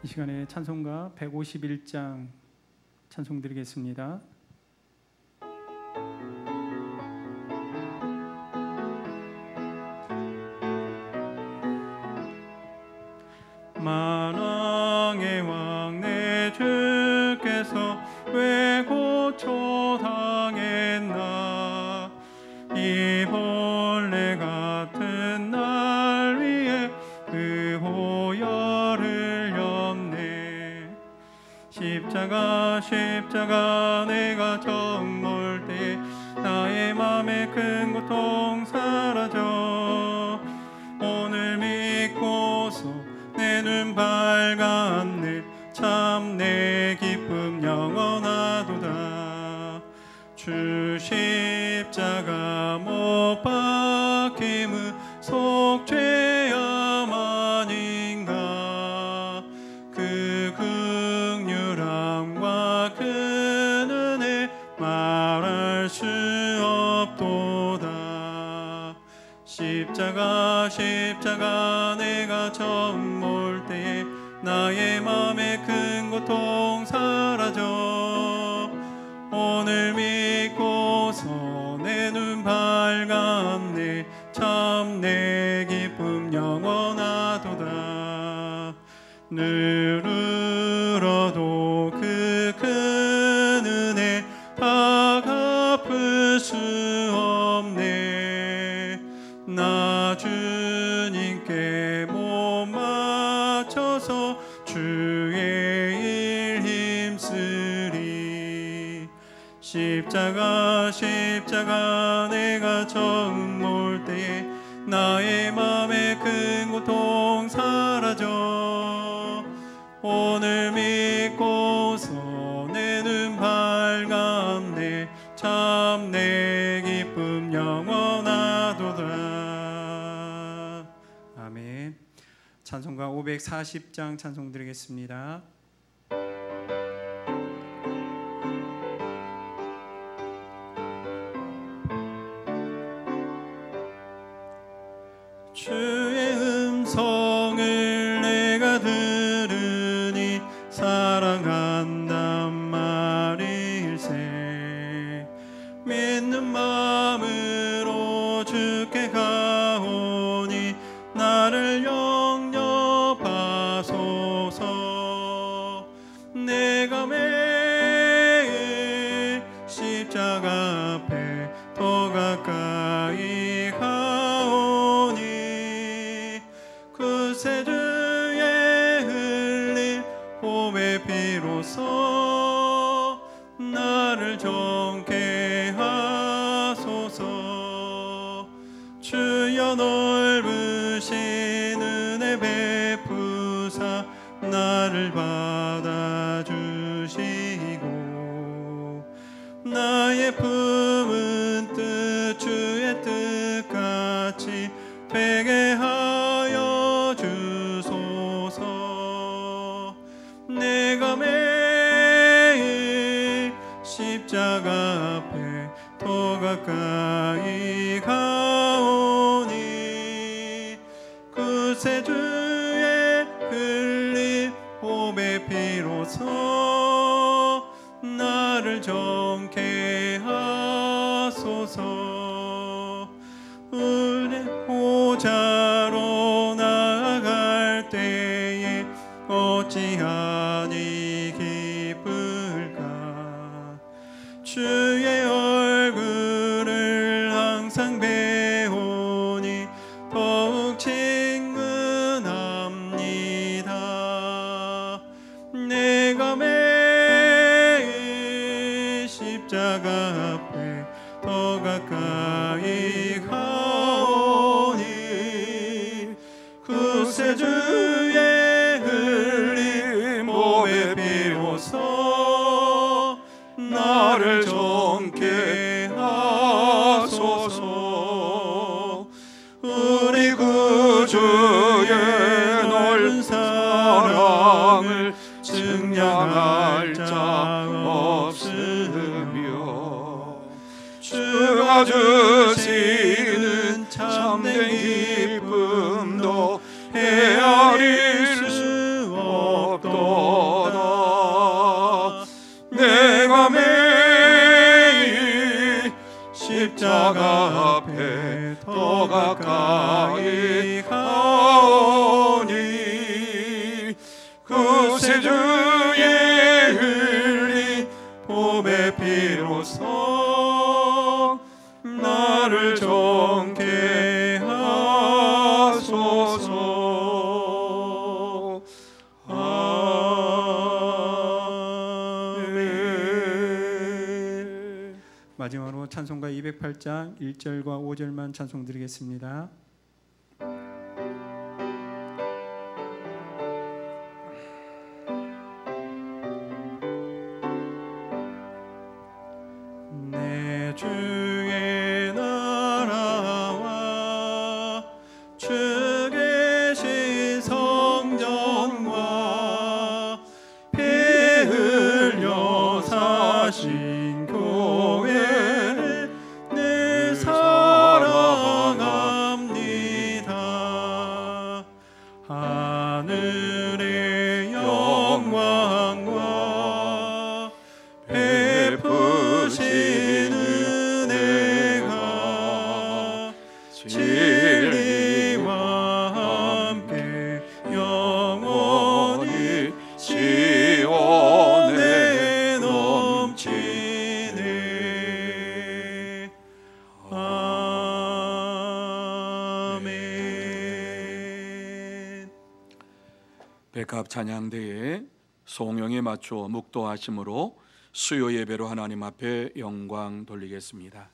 이 시간에 찬송가 151장 찬송 드리겠습니다. 만왕의 왕 내 주께서 왜 고초당했나. 이 벌레 같은 날 위에 그 호열을 렸네. 십자가 내가 정몰 때 나의 맘에 큰 고통 사라져. 오늘 믿고서 내 눈 밝았네. 참 내 기쁨 영원하도다. 주 십자가 못 박힘의 속죄함 아닌가. 그 긍휼함과 그 은혜 말할 수 없도다. 십자가 내가 정몰 때에 나의 맘에 큰 고통 사라져. 오늘 믿고서 내 눈 밝았네. 참 내 기쁨 영원하도다. 늘 울어도 그 큰 은혜 다 갚을 수 없네. 나 주님께 못 맞춰서 주의 일 힘쓰리. 십자가 내가 정몰 때에 나의 맘에 큰 고통 사라져. 오늘 믿고서 내 눈 밝았네. 참 내 기쁨 영원하도다. 아멘. 찬송가 540장 찬송 드리겠습니다. 주의 음성을 내가 들으니 사랑한단 말일세. 믿는 마음으로 주께 가오니 나를 영접하소서. 내가 매일 십자가 앞에 더 가까이 가오니 그새 주의 흘린 봄의 비로소 나를 정케 하소서. 주여 넓으신 은혜 베푸사 나를 받아주시고 나의 품은 뜻 주의 뜻같이 되게 하여 주소서. 내가 매일 십자가 앞에 더 가까이 가오니 그새 주의 흘린 봄의 비로소 나를 정케 하소서. 은혜 보좌로 나아갈 때에 어찌하니 기쁠까. 주의 얼굴을 항상 배우니 더욱 친근합니다. 내가 매일 십자가 앞에 더 가까이 가오니 그새 주의 흘린 봄의 비로소 나를 정케 하소서. 우리 구주의 넓은 사랑을 증량할 자 없으며 주가 주시는 참된 기쁨도 헤아릴 수 없도다. 가까이 가오니 그 세주에 흘린 봄의 피로써 나를 정케 하소서. 아멘. 마지막으로 찬송가 208장 1절과 5절만 찬송 드리겠습니다. 내 주의 나라와 주 계신 성전과 피 흘려 사신 교회를 늘 사랑합니다. 하늘의 영광과 베푸신 은혜가 진리와 함께 영원히 시온에 넘치네. 아멘. 백합 찬양대에 송영에 맞춰 묵도하심으로 수요 예배로 하나님 앞에 영광 돌리겠습니다.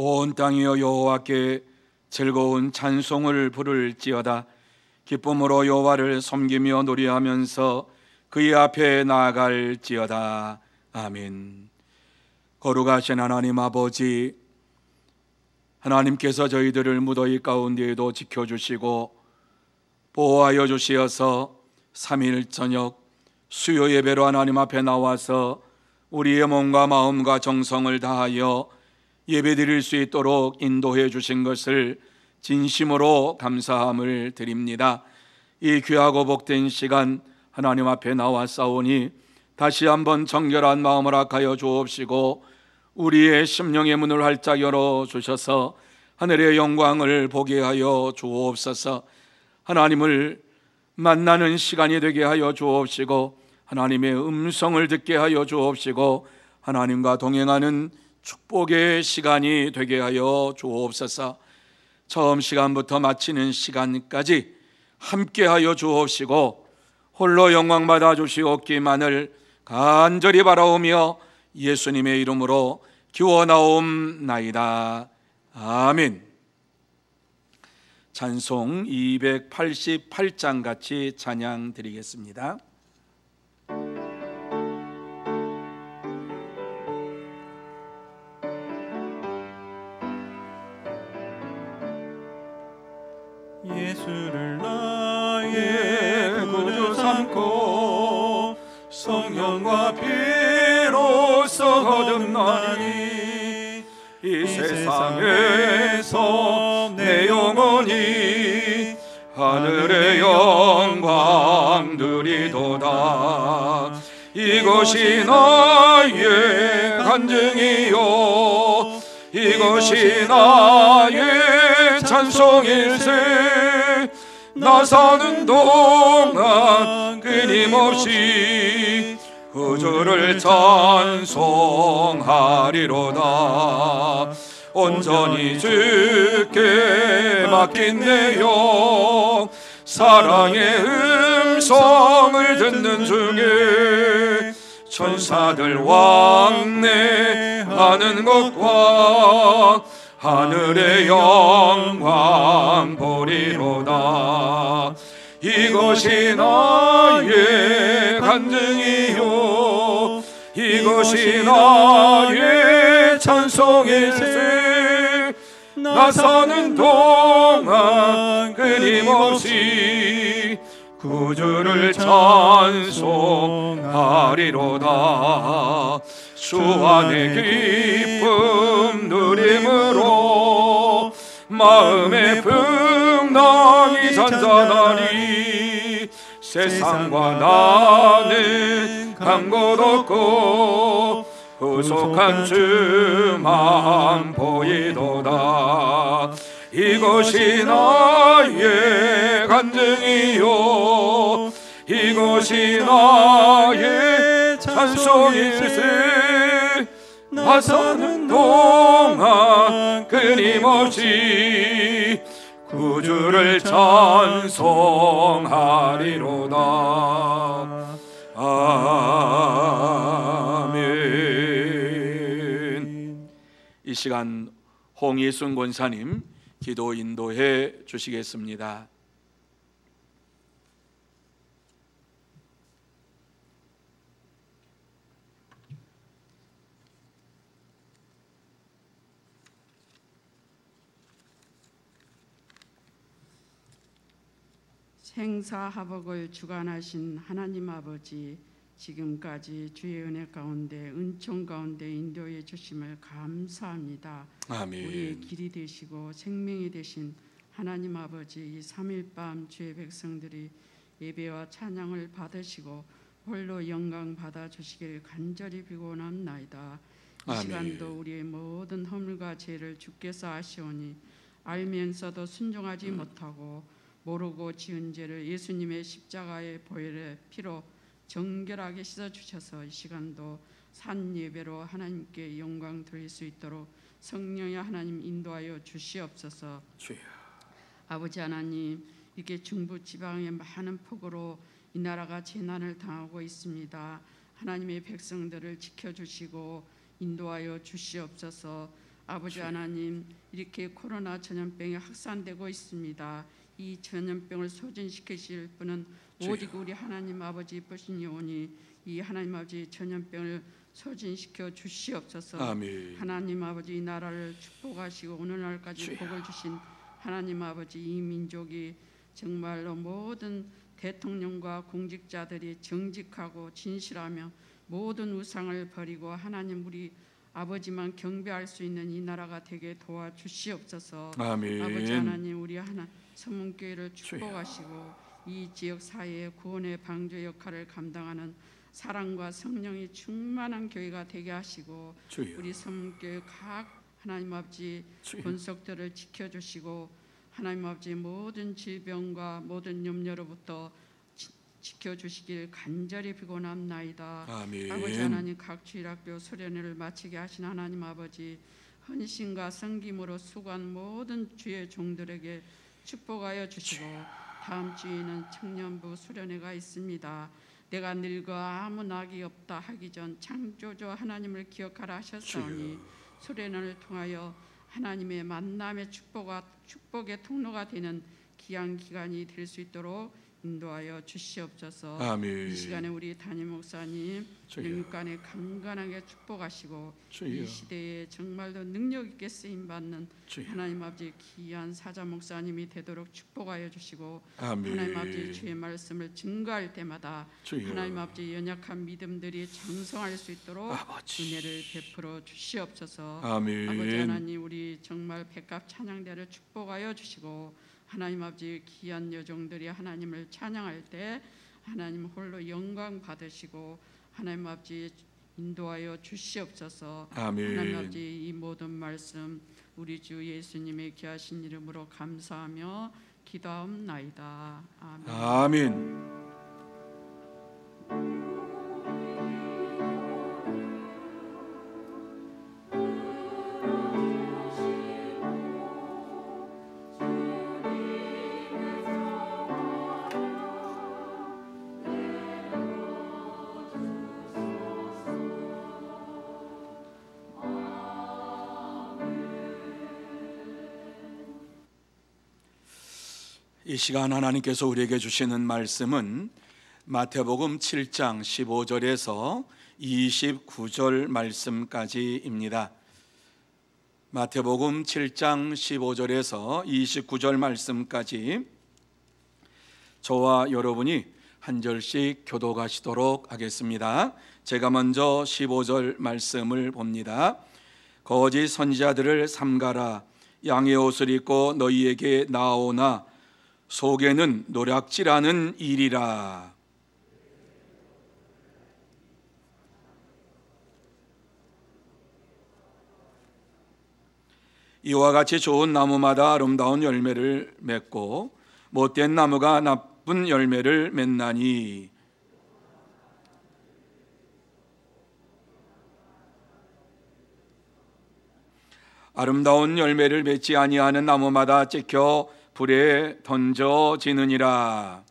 온 땅이여 여호와께 즐거운 찬송을 부를지어다. 기쁨으로 여호와를 섬기며 노래하면서 그의 앞에 나아갈지어다. 아멘. 거룩하신 하나님 아버지, 하나님께서 저희들을 무더위 가운데에도 지켜주시고 보호하여 주시어서 3일 저녁 수요 예배로 하나님 앞에 나와서 우리의 몸과 마음과 정성을 다하여 예배드릴 수 있도록 인도해 주신 것을 진심으로 감사함을 드립니다. 이 귀하고 복된 시간 하나님 앞에 나왔사오니 다시 한번 정결한 마음을 악하여 주옵시고 우리의 심령의 문을 활짝 열어주셔서 하늘의 영광을 보게 하여 주옵소서. 하나님을 만나는 시간이 되게 하여 주옵시고 하나님의 음성을 듣게 하여 주옵시고 하나님과 동행하는 축복의 시간이 되게 하여 주옵소서. 처음 시간부터 마치는 시간까지 함께 하여 주옵시고 홀로 영광 받아 주시옵기만을 간절히 바라오며 예수님의 이름으로 기원하옵나이다. 아멘. 찬송 288장 같이 찬양 드리겠습니다. 예수를 나의 구주 삼고 성령과 피로써 거듭나니 이 세상에서 내 영혼이 하늘의 영광 누리도다. 이것이 나의 간증이요 이것이 나의 찬송일세. 나 사는 동안 끊임없이 구주를 찬송하리로다. 온전히 주께 맡긴 내 영 사랑의 음성을 듣는 중에 천사들 왕래하는 것과 하늘의 영광 보리로다. 이것이 나의 간증이요 이것이 나의 찬송일세. 나 사는 동안 끊임없이 구주를 찬송하리로다. 주 안에 기쁨 누림으로 마음의 풍랑이 잔잔하니 세상과 나는 간 곳 없고 후속한 주만 보이도다. 이것이 나의 간증이요 이것이 나의 찬송일세. 나 사는 동안 끊임없이 구주를 찬송하리로다. 아멘. 이 시간 홍희순 권사님 기도 인도해 주시겠습니다. 생사하복을 주관하신 하나님 아버지, 지금까지 주의 은혜 가운데 은총 가운데 인도해 주심을 감사합니다. 아멘. 우리의 길이 되시고 생명이 되신 하나님 아버지, 이 3일 밤 주의 백성들이 예배와 찬양을 받으시고 홀로 영광 받아 주시기를 간절히 비고나옵나이다. 이 아멘. 시간도 우리의 모든 허물과 죄를 주께서 아시오니 알면서도 순종하지 못하고 모르고 지은 죄를 예수님의 십자가의 보혈의 피로 정결하게 씻어주셔서 이 시간도 산 예배로 하나님께 영광 돌릴 수 있도록 성령의 하나님 인도하여 주시옵소서. 주여. 아버지 하나님, 이렇게 중부 지방의 많은 폭우로 이 나라가 재난을 당하고 있습니다. 하나님의 백성들을 지켜주시고 인도하여 주시옵소서. 아버지 하나님, 이렇게 코로나 전염병이 확산되고 있습니다. 이 전염병을 소진시키실 분은 오직 우리 하나님 아버지 뿐이오니 이 하나님 아버지 전염병을 소진시켜 주시옵소서. 아멘. 하나님 아버지 이 나라를 축복하시고 오늘날까지 복을 주신 하나님 아버지, 이 민족이 정말로 모든 대통령과 공직자들이 정직하고 진실하며 모든 우상을 버리고 하나님 우리 아버지만 경배할 수 있는 이 나라가 되게 도와주시옵소서. 아멘. 아버지 하나님, 우리 서문교회를 축복하시고 이 지역 사회의 구원의 방주 역할을 감당하는 사랑과 성령이 충만한 교회가 되게 하시고 주여. 우리 서문교회 각 하나님 아버지 주여. 권속들을 지켜주시고 하나님 아버지 모든 질병과 모든 염려로부터 지켜주시길 간절히 비고나옵나이다. 아멘. 아버지 하나님, 각 주일학교 수련회를 마치게 하신 하나님 아버지, 헌신과 섬김으로 수고한 모든 주의 종들에게 축복하여 주시고 다음 주에는 청년부 수련회가 있습니다. 내가 늙어 아무 낙이 없다 하기 전 창조주 하나님을 기억하라 하셨사오니 수련회를 통하여 하나님의 만남의 축복의 통로가 되는 귀한 기간이 될 수 있도록 인도하여 주시옵소서. 아멘. 이 시간에 우리 담임 목사님 영육간에 강건하게 축복하시고 이 시대에 정말로 능력 있게 쓰임 받는 하나님 아버지 귀한 사자 목사님이 되도록 축복하여 주시고 아멘. 하나님 아버지 주의 말씀을 증거할 때마다 하나님 아버지 연약한 믿음들이 장성할 수 있도록 은혜를 베풀어 주시옵소서. 아멘. 아버지 하나님, 우리 정말 백합 찬양대를 축복하여 주시고 하나님 아버지 귀한 여종들이 하나님을 찬양할 때 하나님 홀로 영광 받으시고 하나님 아버지 인도하여 주시옵소서. 아멘. 하나님 아버지 이 모든 말씀 우리 주 예수님의 귀하신 이름으로 감사하며 기도하옵나이다. 아멘. 아멘. 이 시간 하나님께서 우리에게 주시는 말씀은 마태복음 7장 15절에서 29절 말씀까지입니다. 마태복음 7장 15절에서 29절 말씀까지 저와 여러분이 한 절씩 교독하시도록 하겠습니다. 제가 먼저 15절 말씀을 봅니다. 거짓 선지자들을 삼가라. 양의 옷을 입고 너희에게 나오나 속에는 노략질하는 일이라. 이와 같이 좋은 나무마다 아름다운 열매를 맺고 못된 나무가 나쁜 열매를 맺나니 아름다운 열매를 맺지 아니하는 나무마다 찍혀 불에 던져지느니라.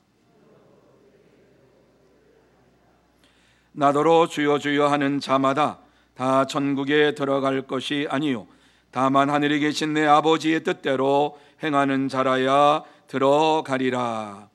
나더러 주여 주여 하는 자마다 다 천국에 들어갈 것이 아니요 다만 하늘에 계신 내 아버지의 뜻대로 행하는 자라야 들어가리라.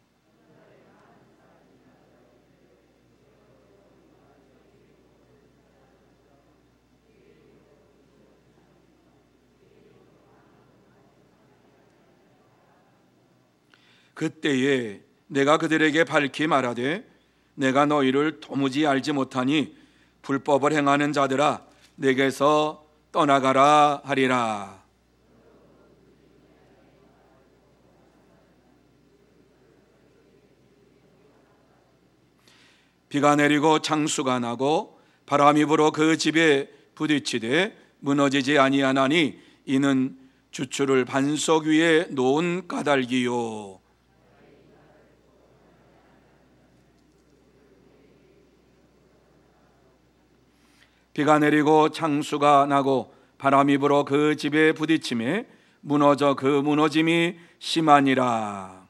그때에 내가 그들에게 밝히 말하되 내가 너희를 도무지 알지 못하니 불법을 행하는 자들아 내게서 떠나가라 하리라. 비가 내리고 창수가 나고 바람이 불어 그 집에 부딪히되 무너지지 아니하나니 이는 주추를 반석 위에 놓은 까닭이요. 비가 내리고 창수가 나고 바람이 불어 그 집에 부딪힘에 무너져 그 무너짐이 심하니라.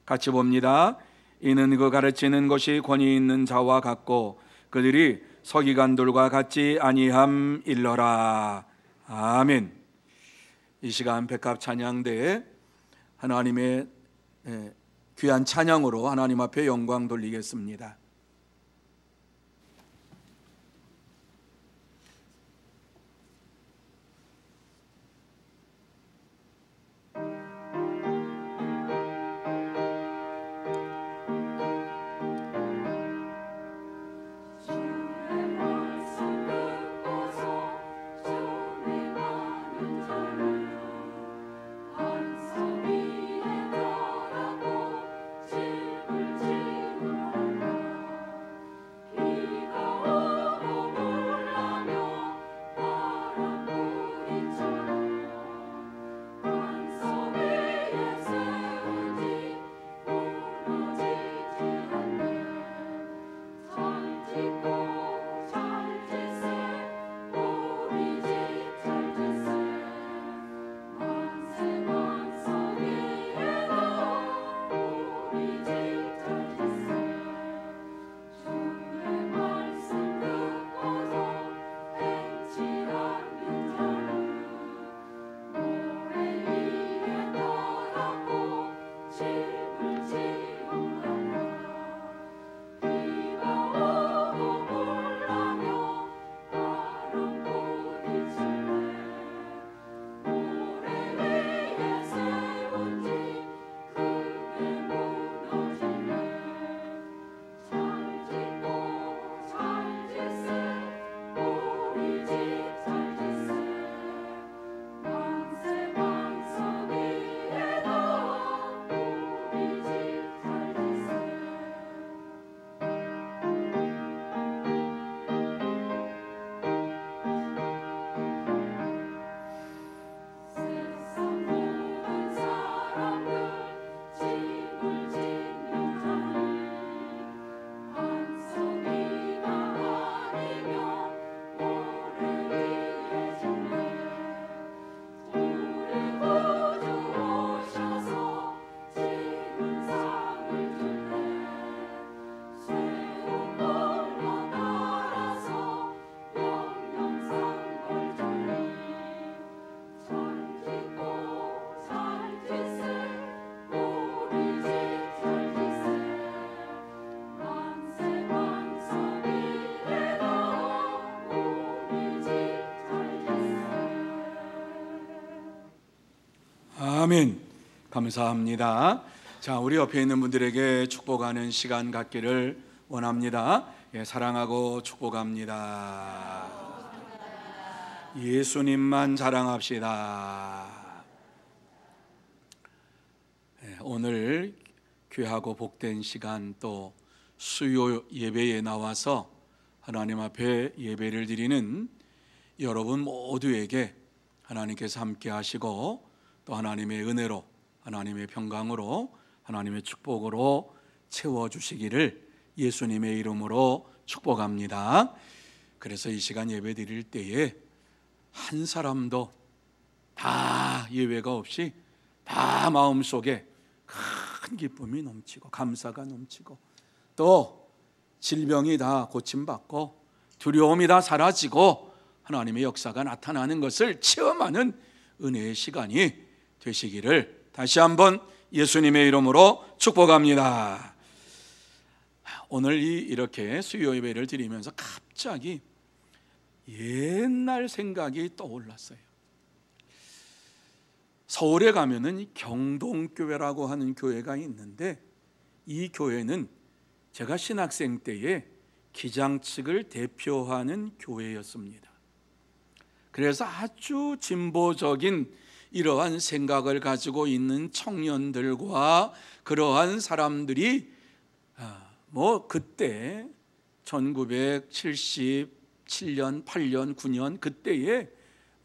같이 봅니다. 이는 그 가르치는 것이 권위 있는 자와 같고 그들이 서기관들과 같지 아니함 일러라. 아멘. 이 시간 백합 찬양대에 하나님의 귀한 찬양으로 하나님 앞에 영광 돌리겠습니다. 아멘. 감사합니다. 자, 우리 옆에 있는 분들에게 축복하는 시간 갖기를 원합니다. 예, 사랑하고 축복합니다. 예수님만 자랑합시다. 예, 오늘 귀하고 복된 시간, 또 수요 예배에 나와서 하나님 앞에 예배를 드리는 여러분 모두에게 하나님께서 함께 하시고 또 하나님의 은혜로, 하나님의 평강으로, 하나님의 축복으로 채워주시기를 예수님의 이름으로 축복합니다. 그래서 이 시간 예배 드릴 때에 한 사람도 다 예외가 없이 다 마음속에 큰 기쁨이 넘치고 감사가 넘치고 또 질병이 다 고침받고 두려움이 다 사라지고 하나님의 역사가 나타나는 것을 체험하는 은혜의 시간이 되시기를 다시 한번 예수님의 이름으로 축복합니다. 오늘 이렇게 수요 예배를 드리면서 갑자기 옛날 생각이 떠올랐어요. 서울에 가면은 경동교회라고 하는 교회가 있는데 이 교회는 제가 신학생 때에 기장측을 대표하는 교회였습니다. 그래서 아주 진보적인 이러한 생각을 가지고 있는 청년들과 그러한 사람들이 그때 1977년, 8년, 9년 그때에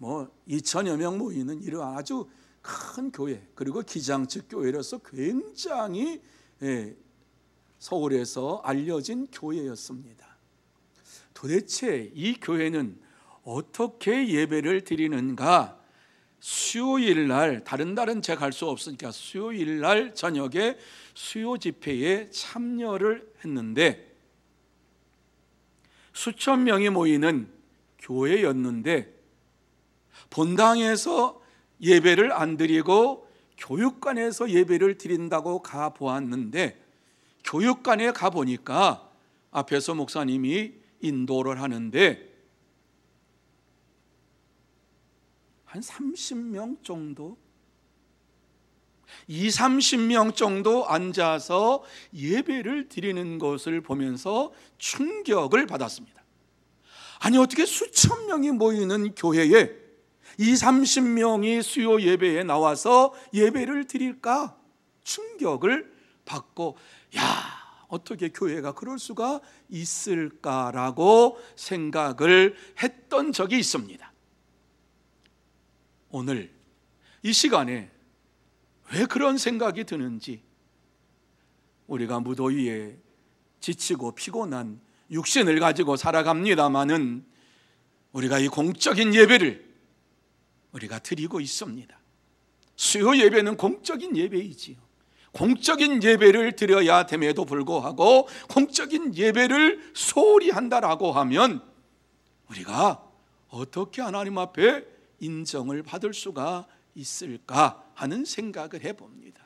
2천여 명 모이는 이러한 아주 큰 교회, 그리고 기장측 교회로서 굉장히 서울에서 알려진 교회였습니다. 도대체 이 교회는 어떻게 예배를 드리는가? 수요일 날, 다른 날은 제가 갈 수 없으니까 수요일 날 저녁에 수요 집회에 참여를 했는데 수천 명이 모이는 교회였는데 본당에서 예배를 안 드리고 교육관에서 예배를 드린다고 가보았는데 교육관에 가보니까 앞에서 목사님이 인도를 하는데 한 30명 정도, 30명 정도 앉아서 예배를 드리는 것을 보면서 충격을 받았습니다. 아니 어떻게 수천 명이 모이는 교회에 30명이 수요 예배에 나와서 예배를 드릴까? 충격을 받고 어떻게 교회가 그럴 수가 있을까라고 생각을 했던 적이 있습니다. 오늘 이 시간에 왜 그런 생각이 드는지, 우리가 무더위에 지치고 피곤한 육신을 가지고 살아갑니다마는 우리가 이 공적인 예배를 우리가 드리고 있습니다. 수요 예배는 공적인 예배이지요. 공적인 예배를 드려야 됨에도 불구하고 공적인 예배를 소홀히 한다라고 하면 우리가 어떻게 하나님 앞에 인정을 받을 수가 있을까 하는 생각을 해봅니다.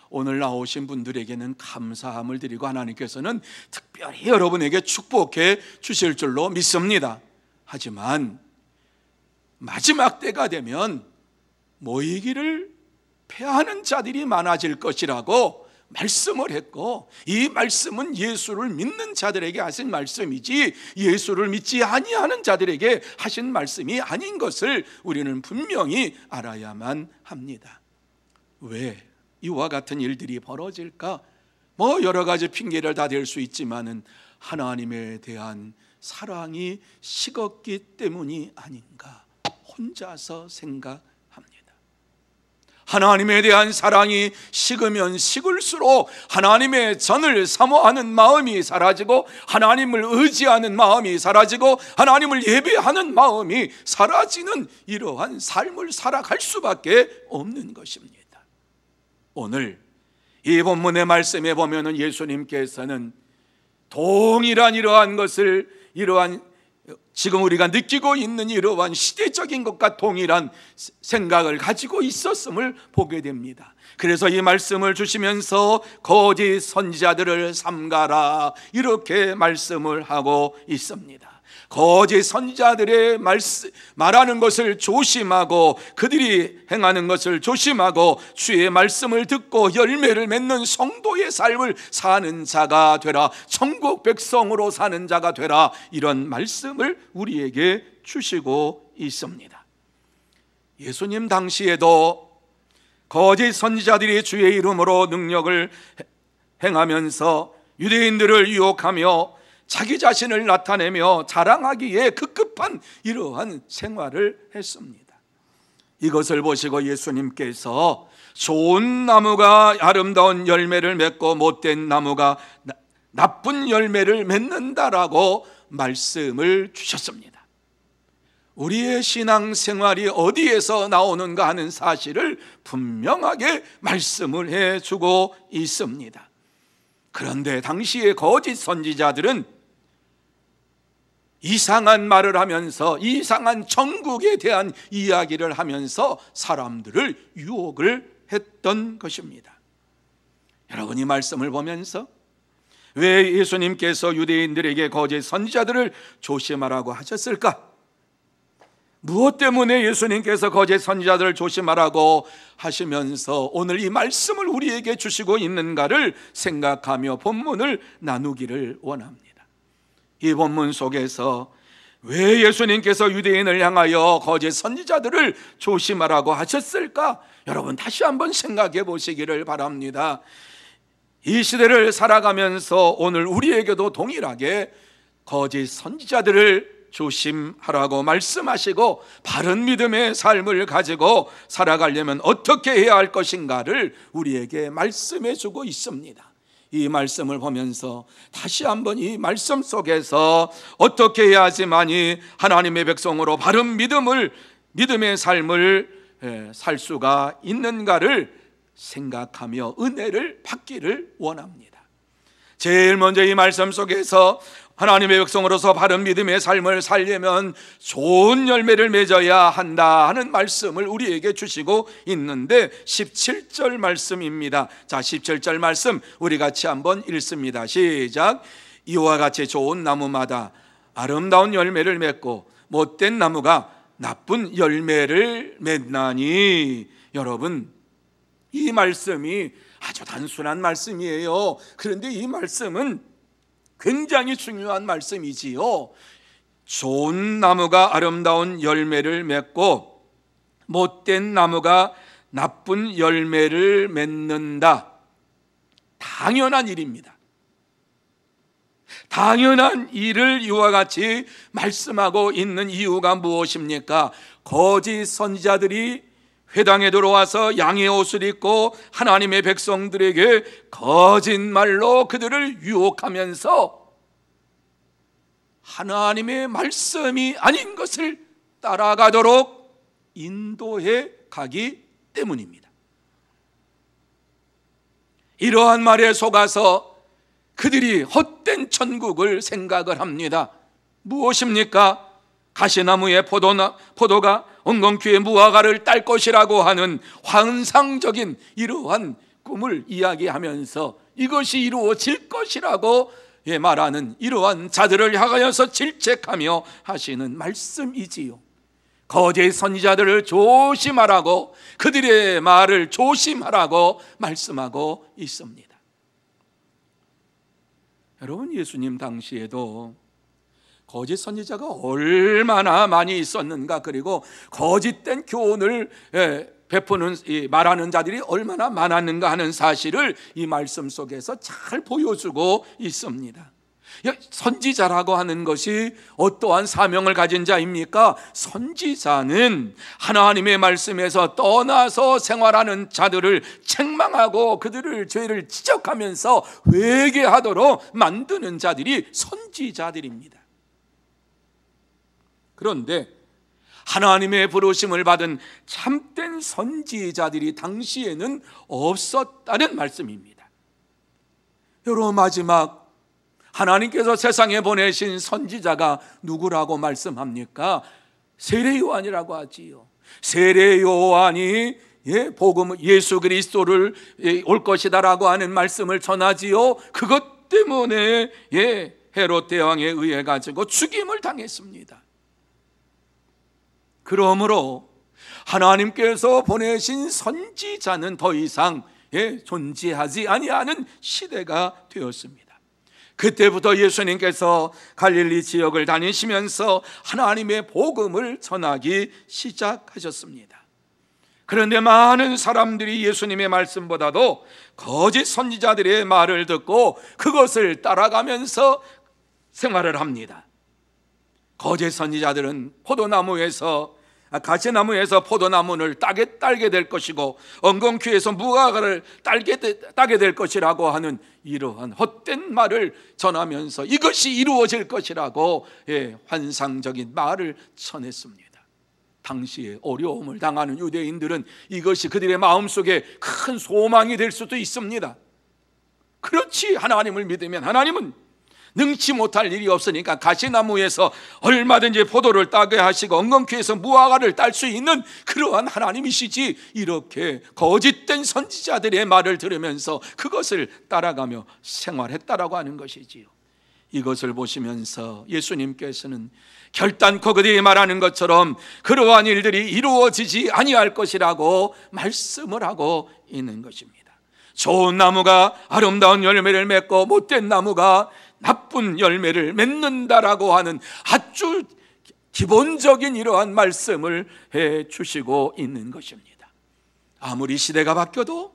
오늘 나오신 분들에게는 감사함을 드리고 하나님께서는 특별히 여러분에게 축복해 주실 줄로 믿습니다. 하지만 마지막 때가 되면 모이기를 패하는 자들이 많아질 것이라고 말씀을 했고, 이 말씀은 예수를 믿는 자들에게 하신 말씀이지 예수를 믿지 아니하는 자들에게 하신 말씀이 아닌 것을 우리는 분명히 알아야만 합니다. 왜 이와 같은 일들이 벌어질까? 여러 가지 핑계를 다 댈 수 있지만은 하나님에 대한 사랑이 식었기 때문이 아닌가 혼자서 생각합니다. 하나님에 대한 사랑이 식으면 식을수록 하나님의 전을 사모하는 마음이 사라지고 하나님을 의지하는 마음이 사라지고 하나님을 예배하는 마음이 사라지는 이러한 삶을 살아갈 수밖에 없는 것입니다. 오늘 이 본문의 말씀에 보면은 예수님께서는 동일한 이러한 것을, 이러한 지금 우리가 느끼고 있는 이러한 시대적인 것과 동일한 생각을 가지고 있었음을 보게 됩니다. 그래서 이 말씀을 주시면서 거짓 선지자들을 삼가라 이렇게 말씀을 하고 있습니다. 거짓 선지자들의 말하는 것을 조심하고 그들이 행하는 것을 조심하고 주의 말씀을 듣고 열매를 맺는 성도의 삶을 사는 자가 되라, 천국 백성으로 사는 자가 되라, 이런 말씀을 우리에게 주시고 있습니다. 예수님 당시에도 거짓 선지자들이 주의 이름으로 능력을 행하면서 유대인들을 유혹하며 자기 자신을 나타내며 자랑하기에 급급한 이러한 생활을 했습니다. 이것을 보시고 예수님께서 좋은 나무가 아름다운 열매를 맺고 못된 나무가 나쁜 열매를 맺는다라고 말씀을 주셨습니다. 우리의 신앙생활이 어디에서 나오는가 하는 사실을 분명하게 말씀을 해주고 있습니다. 그런데 당시의 거짓 선지자들은 이상한 말을 하면서 이상한 천국에 대한 이야기를 하면서 사람들을 유혹을 했던 것입니다. 여러분, 이 말씀을 보면서 왜 예수님께서 유대인들에게 거짓 선지자들을 조심하라고 하셨을까? 무엇 때문에 예수님께서 거짓 선지자들을 조심하라고 하시면서 오늘 이 말씀을 우리에게 주시고 있는가를 생각하며 본문을 나누기를 원합니다. 이 본문 속에서 왜 예수님께서 유대인을 향하여 거짓 선지자들을 조심하라고 하셨을까? 여러분, 다시 한번 생각해 보시기를 바랍니다. 이 시대를 살아가면서 오늘 우리에게도 동일하게 거짓 선지자들을 조심하라고 말씀하시고 바른 믿음의 삶을 가지고 살아가려면 어떻게 해야 할 것인가를 우리에게 말씀해 주고 있습니다. 이 말씀을 보면서 다시 한번 이 말씀 속에서 어떻게 해야지만이 하나님의 백성으로 바른 믿음의 삶을 살 수가 있는가를 생각하며 은혜를 받기를 원합니다. 제일 먼저 이 말씀 속에서 하나님의 백성으로서 바른 믿음의 삶을 살려면 좋은 열매를 맺어야 한다 하는 말씀을 우리에게 주시고 있는데 17절 말씀입니다. 자, 17절 말씀 우리 같이 한번 읽습니다. 시작. 이와 같이 좋은 나무마다 아름다운 열매를 맺고 못된 나무가 나쁜 열매를 맺나니. 여러분, 이 말씀이 아주 단순한 말씀이에요. 그런데 이 말씀은 굉장히 중요한 말씀이지요. 좋은 나무가 아름다운 열매를 맺고 못된 나무가 나쁜 열매를 맺는다. 당연한 일입니다. 당연한 일을 이와 같이 말씀하고 있는 이유가 무엇입니까? 거짓 선지자들이 회당에 들어와서 양의 옷을 입고 하나님의 백성들에게 거짓말로 그들을 유혹하면서 하나님의 말씀이 아닌 것을 따라가도록 인도해 가기 때문입니다. 이러한 말에 속아서 그들이 헛된 천국을 생각을 합니다. 무엇입니까? 가시나무의 포도가 엉겅퀴의 무화과를 딸 것이라고 하는 환상적인 이러한 꿈을 이야기하면서 이것이 이루어질 것이라고 말하는 이러한 자들을 향하여서 질책하며 하시는 말씀이지요. 거짓 선지자들을 조심하라고, 그들의 말을 조심하라고 말씀하고 있습니다. 여러분, 예수님 당시에도 거짓 선지자가 얼마나 많이 있었는가, 그리고 거짓된 교훈을 베푸는 말하는 자들이 얼마나 많았는가 하는 사실을 이 말씀 속에서 잘 보여주고 있습니다. 선지자라고 하는 것이 어떠한 사명을 가진 자입니까? 선지자는 하나님의 말씀에서 떠나서 생활하는 자들을 책망하고 그들을 죄를 지적하면서 회개하도록 만드는 자들이 선지자들입니다. 그런데 하나님의 부르심을 받은 참된 선지자들이 당시에는 없었다는 말씀입니다. 여러분, 마지막 하나님께서 세상에 보내신 선지자가 누구라고 말씀합니까? 세례 요한이라고 하지요. 세례 요한이 복음 예수 그리스도를 올 것이다라고 하는 말씀을 전하지요. 그것 때문에 헤롯 대왕에 의해 가지고 죽임을 당했습니다. 그러므로 하나님께서 보내신 선지자는 더 이상 존재하지 아니하는 시대가 되었습니다. 그때부터 예수님께서 갈릴리 지역을 다니시면서 하나님의 복음을 전하기 시작하셨습니다. 그런데 많은 사람들이 예수님의 말씀보다도 거짓 선지자들의 말을 듣고 그것을 따라가면서 생활을 합니다. 거짓 선지자들은 가시나무에서 포도나무를 따게 될 것이고 엉겅퀴에서 무화과를 따게 될 것이라고 하는 이러한 헛된 말을 전하면서 이것이 이루어질 것이라고 환상적인 말을 전했습니다. 당시에 어려움을 당하는 유대인들은 이것이 그들의 마음속에 큰 소망이 될 수도 있습니다. 그렇지, 하나님을 믿으면 하나님은 능치 못할 일이 없으니까 가시나무에서 얼마든지 포도를 따게 하시고 엉겅퀴에서 무화과를 딸 수 있는 그러한 하나님이시지, 이렇게 거짓된 선지자들의 말을 들으면서 그것을 따라가며 생활했다라고 하는 것이지요. 이것을 보시면서 예수님께서는 결단코 그들이 말하는 것처럼 그러한 일들이 이루어지지 아니할 것이라고 말씀을 하고 있는 것입니다. 좋은 나무가 아름다운 열매를 맺고 못된 나무가 나쁜 열매를 맺는다라고 하는 아주 기본적인 이러한 말씀을 해 주시고 있는 것입니다. 아무리 시대가 바뀌어도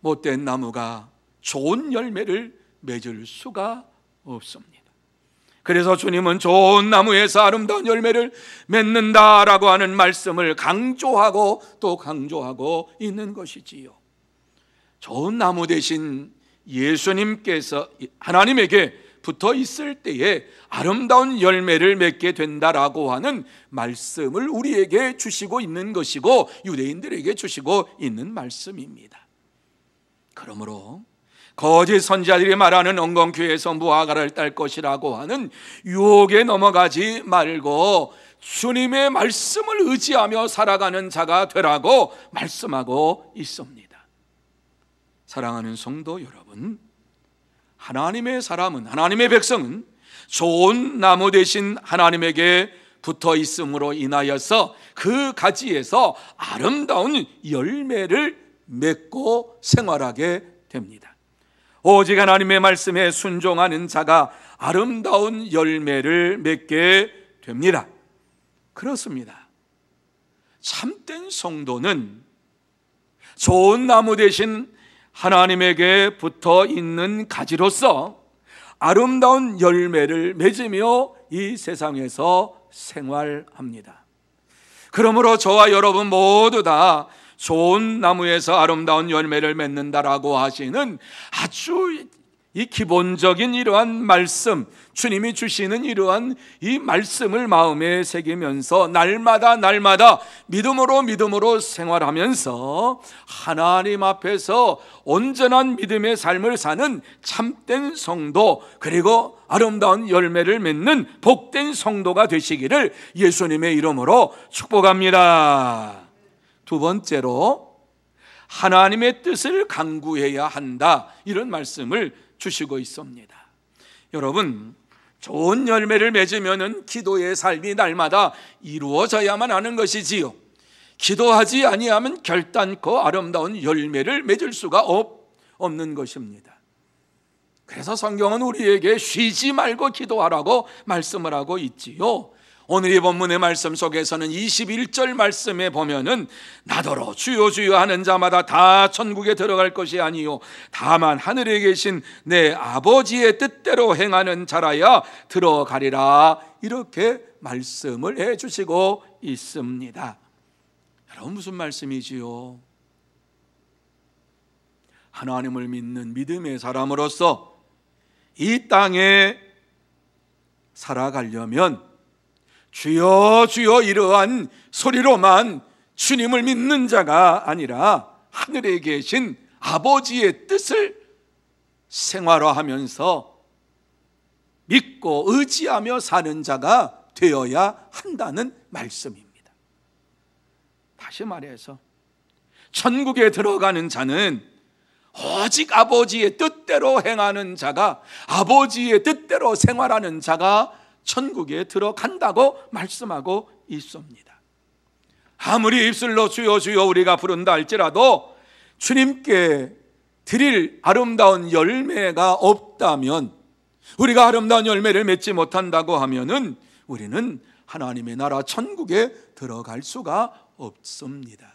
못된 나무가 좋은 열매를 맺을 수가 없습니다. 그래서 주님은 좋은 나무에서 아름다운 열매를 맺는다라고 하는 말씀을 강조하고 또 강조하고 있는 것이지요. 좋은 나무 대신 예수님께서 하나님에게 붙어 있을 때에 아름다운 열매를 맺게 된다라고 하는 말씀을 우리에게 주시고 있는 것이고 유대인들에게 주시고 있는 말씀입니다. 그러므로 거짓 선지자들이 말하는 엉겅퀴에서 무화과를 딸 것이라고 하는 유혹에 넘어가지 말고 주님의 말씀을 의지하며 살아가는 자가 되라고 말씀하고 있습니다. 사랑하는 성도 여러분, 하나님의 사람은, 하나님의 백성은 좋은 나무 대신 하나님에게 붙어 있음으로 인하여서 그 가지에서 아름다운 열매를 맺고 생활하게 됩니다. 오직 하나님의 말씀에 순종하는 자가 아름다운 열매를 맺게 됩니다. 그렇습니다. 참된 성도는 좋은 나무 대신 하나님에게 붙어 있는 가지로서 아름다운 열매를 맺으며 이 세상에서 생활합니다. 그러므로 저와 여러분 모두 다 좋은 나무에서 아름다운 열매를 맺는다라고 하시는 아주 이 기본적인 이러한 말씀, 주님이 주시는 이러한 이 말씀을 마음에 새기면서 날마다 믿음으로 생활하면서 하나님 앞에서 온전한 믿음의 삶을 사는 참된 성도, 그리고 아름다운 열매를 맺는 복된 성도가 되시기를 예수님의 이름으로 축복합니다. 두 번째로, 하나님의 뜻을 강구해야 한다, 이런 말씀을 주시고 있습니다. 여러분, 좋은 열매를 맺으면은 기도의 삶이 날마다 이루어져야만 하는 것이지요. 기도하지 아니하면 결단코 아름다운 열매를 맺을 수가 없는 것입니다. 그래서 성경은 우리에게 쉬지 말고 기도하라고 말씀을 하고 있지요. 오늘 이 본문의 말씀 속에서는 21절 말씀에 보면은 나더러 주여 주여 하는 자마다 다 천국에 들어갈 것이 아니요 다만 하늘에 계신 내 아버지의 뜻대로 행하는 자라야 들어가리라, 이렇게 말씀을 해주시고 있습니다. 여러분, 무슨 말씀이지요? 하나님을 믿는 믿음의 사람으로서 이 땅에 살아가려면 주여 주여 이러한 소리로만 주님을 믿는 자가 아니라 하늘에 계신 아버지의 뜻을 생활화하면서 믿고 의지하며 사는 자가 되어야 한다는 말씀입니다. 다시 말해서 천국에 들어가는 자는 오직 아버지의 뜻대로 행하는 자가, 아버지의 뜻대로 생활하는 자가 천국에 들어간다고 말씀하고 있습니다. 아무리 입술로 주여 주여 우리가 부른다 할지라도 주님께 드릴 아름다운 열매가 없다면, 우리가 아름다운 열매를 맺지 못한다고 하면은 우리는 하나님의 나라 천국에 들어갈 수가 없습니다.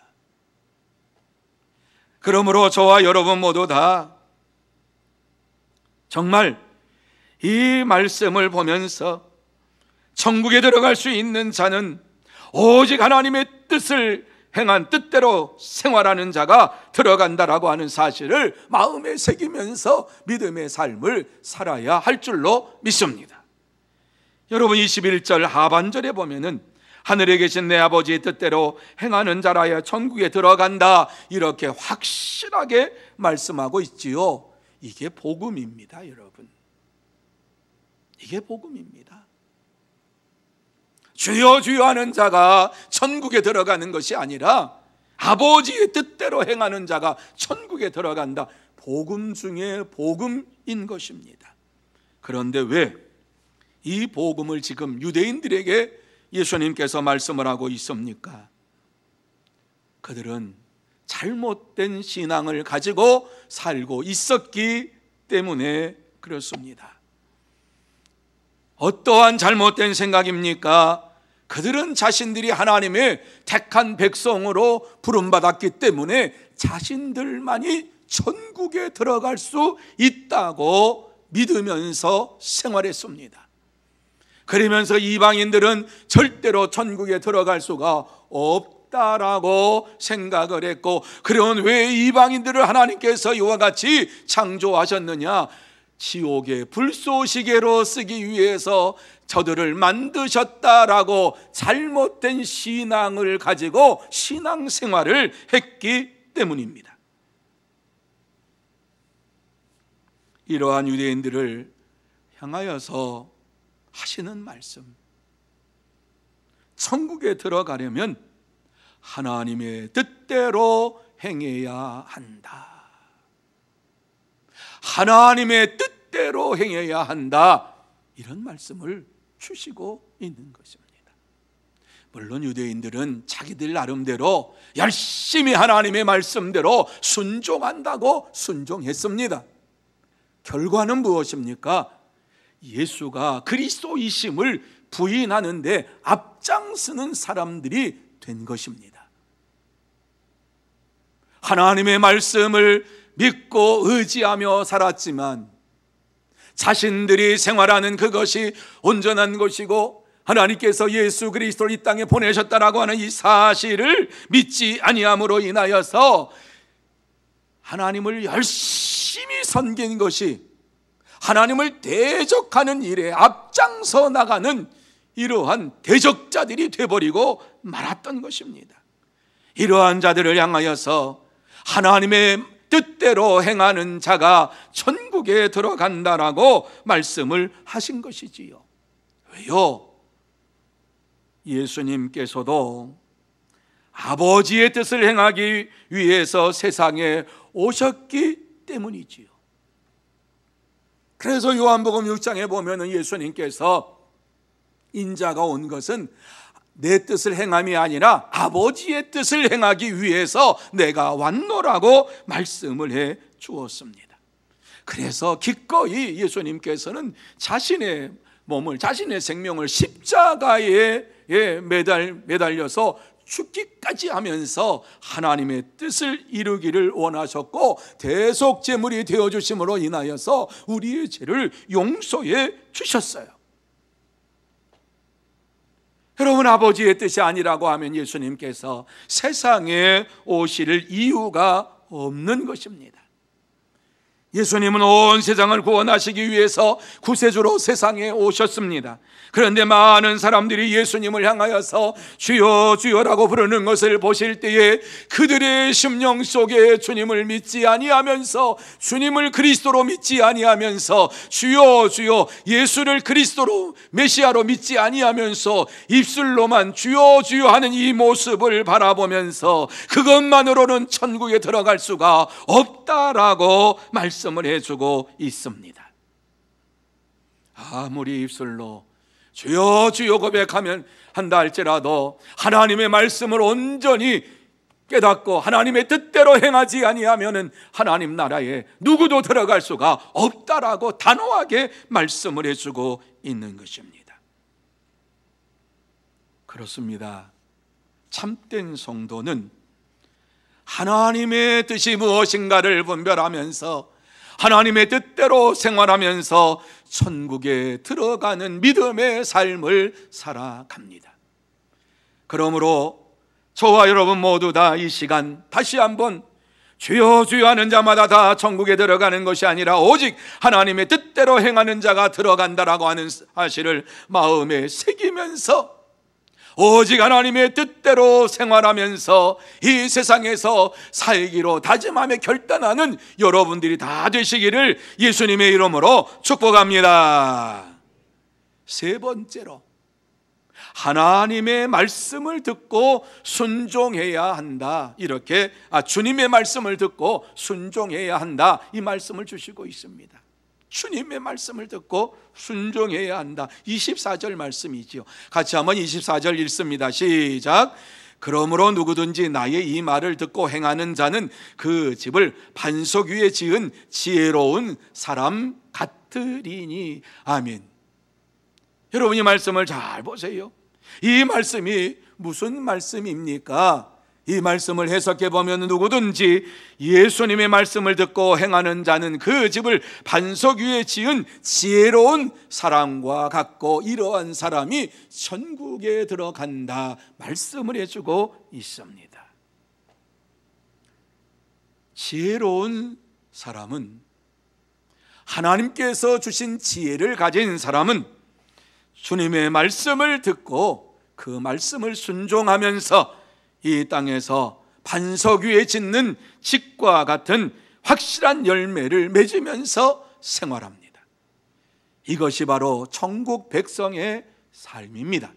그러므로 저와 여러분 모두 다 정말 이 말씀을 보면서 천국에 들어갈 수 있는 자는 오직 하나님의 뜻을 행한 뜻대로 생활하는 자가 들어간다라고 하는 사실을 마음에 새기면서 믿음의 삶을 살아야 할 줄로 믿습니다. 여러분, 21절 하반절에 보면은 하늘에 계신 내 아버지의 뜻대로 행하는 자라야 천국에 들어간다, 이렇게 확실하게 말씀하고 있지요. 이게 복음입니다, 여러분. 이게 복음입니다. 주여 주여 하는 자가 천국에 들어가는 것이 아니라 아버지의 뜻대로 행하는 자가 천국에 들어간다, 복음 중에 복음인 것입니다. 그런데 왜 이 복음을 지금 유대인들에게 예수님께서 말씀을 하고 있습니까? 그들은 잘못된 신앙을 가지고 살고 있었기 때문에 그렇습니다. 어떠한 잘못된 생각입니까? 그들은 자신들이 하나님의 택한 백성으로 부름받았기 때문에 자신들만이 천국에 들어갈 수 있다고 믿으면서 생활했습니다. 그러면서 이방인들은 절대로 천국에 들어갈 수가 없다라고 생각을 했고, 그러면 왜 이방인들을 하나님께서 이와 같이 창조하셨느냐? 지옥의 불쏘시개로 쓰기 위해서 저들을 만드셨다라고 잘못된 신앙을 가지고 신앙생활을 했기 때문입니다. 이러한 유대인들을 향하여서 하시는 말씀, 천국에 들어가려면 하나님의 뜻대로 행해야 한다, 하나님의 뜻대로 행해야 한다, 이런 말씀을 주시고 있는 것입니다. 물론 유대인들은 자기들 나름대로 열심히 하나님의 말씀대로 순종한다고 순종했습니다. 결과는 무엇입니까? 예수가 그리스도이심을 부인하는데 앞장서는 사람들이 된 것입니다. 하나님의 말씀을 믿고 의지하며 살았지만 자신들이 생활하는 그것이 온전한 것이고 하나님께서 예수 그리스도를 이 땅에 보내셨다라고 하는 이 사실을 믿지 아니함으로 인하여서 하나님을 열심히 섬긴 것이 하나님을 대적하는 일에 앞장서 나가는 이러한 대적자들이 되어버리고 말았던 것입니다. 이러한 자들을 향하여서 하나님의 뜻대로 행하는 자가 천국에 들어간다라고 말씀을 하신 것이지요. 왜요? 예수님께서도 아버지의 뜻을 행하기 위해서 세상에 오셨기 때문이지요. 그래서 요한복음 6장에 보면은 예수님께서 인자가 온 것은 내 뜻을 행함이 아니라 아버지의 뜻을 행하기 위해서 내가 왔노라고 말씀을 해 주었습니다. 그래서 기꺼이 예수님께서는 자신의 몸을, 자신의 생명을 십자가에 매달려서 죽기까지 하면서 하나님의 뜻을 이루기를 원하셨고, 대속제물이 되어주심으로 인하여서 우리의 죄를 용서해 주셨어요. 여러분, 아버지의 뜻이 아니라고 하면 예수님께서 세상에 오실 이유가 없는 것입니다. 예수님은 온 세상을 구원하시기 위해서 구세주로 세상에 오셨습니다. 그런데 많은 사람들이 예수님을 향하여서 주여 주여라고 부르는 것을 보실 때에 그들의 심령 속에 주님을 믿지 아니하면서, 주님을 그리스도로 믿지 아니하면서, 주여 주여 예수를 그리스도로 메시아로 믿지 아니하면서 입술로만 주여 주여 하는 이 모습을 바라보면서 그것만으로는 천국에 들어갈 수가 없다라고 말씀을 해주고 있습니다. 아무리 입술로 주여 주여 고백하면 한다 할지라도 하나님의 말씀을 온전히 깨닫고 하나님의 뜻대로 행하지 아니하면은 하나님 나라에 누구도 들어갈 수가 없다라고 단호하게 말씀을 해주고 있는 것입니다. 그렇습니다. 참된 성도는 하나님의 뜻이 무엇인가를 분별하면서 하나님의 뜻대로 생활하면서 천국에 들어가는 믿음의 삶을 살아갑니다. 그러므로 저와 여러분 모두 다 이 시간 다시 한번 주여 주여 하는 자마다 다 천국에 들어가는 것이 아니라 오직 하나님의 뜻대로 행하는 자가 들어간다라고 하는 사실을 마음에 새기면서 오직 하나님의 뜻대로 생활하면서 이 세상에서 살기로 다짐하며 결단하는 여러분들이 다 되시기를 예수님의 이름으로 축복합니다. 세 번째로, 하나님의 말씀을 듣고 순종해야 한다. 이렇게 주님의 말씀을 듣고 순종해야 한다, 이 말씀을 주시고 있습니다. 주님의 말씀을 듣고 순종해야 한다. 24절 말씀이지요. 같이 한번 24절 읽습니다. 시작. 그러므로 누구든지 나의 이 말을 듣고 행하는 자는 그 집을 반석 위에 지은 지혜로운 사람 같으리니. 아멘. 여러분 이 말씀을 잘 보세요. 이 말씀이 무슨 말씀입니까? 이 말씀을 해석해 보면 누구든지 예수님의 말씀을 듣고 행하는 자는 그 집을 반석 위에 지은 지혜로운 사람과 같고 이러한 사람이 천국에 들어간다 말씀을 해주고 있습니다. 지혜로운 사람은, 하나님께서 주신 지혜를 가진 사람은 주님의 말씀을 듣고 그 말씀을 순종하면서 이 땅에서 반석 위에 짓는 집과 같은 확실한 열매를 맺으면서 생활합니다. 이것이 바로 천국 백성의 삶입니다.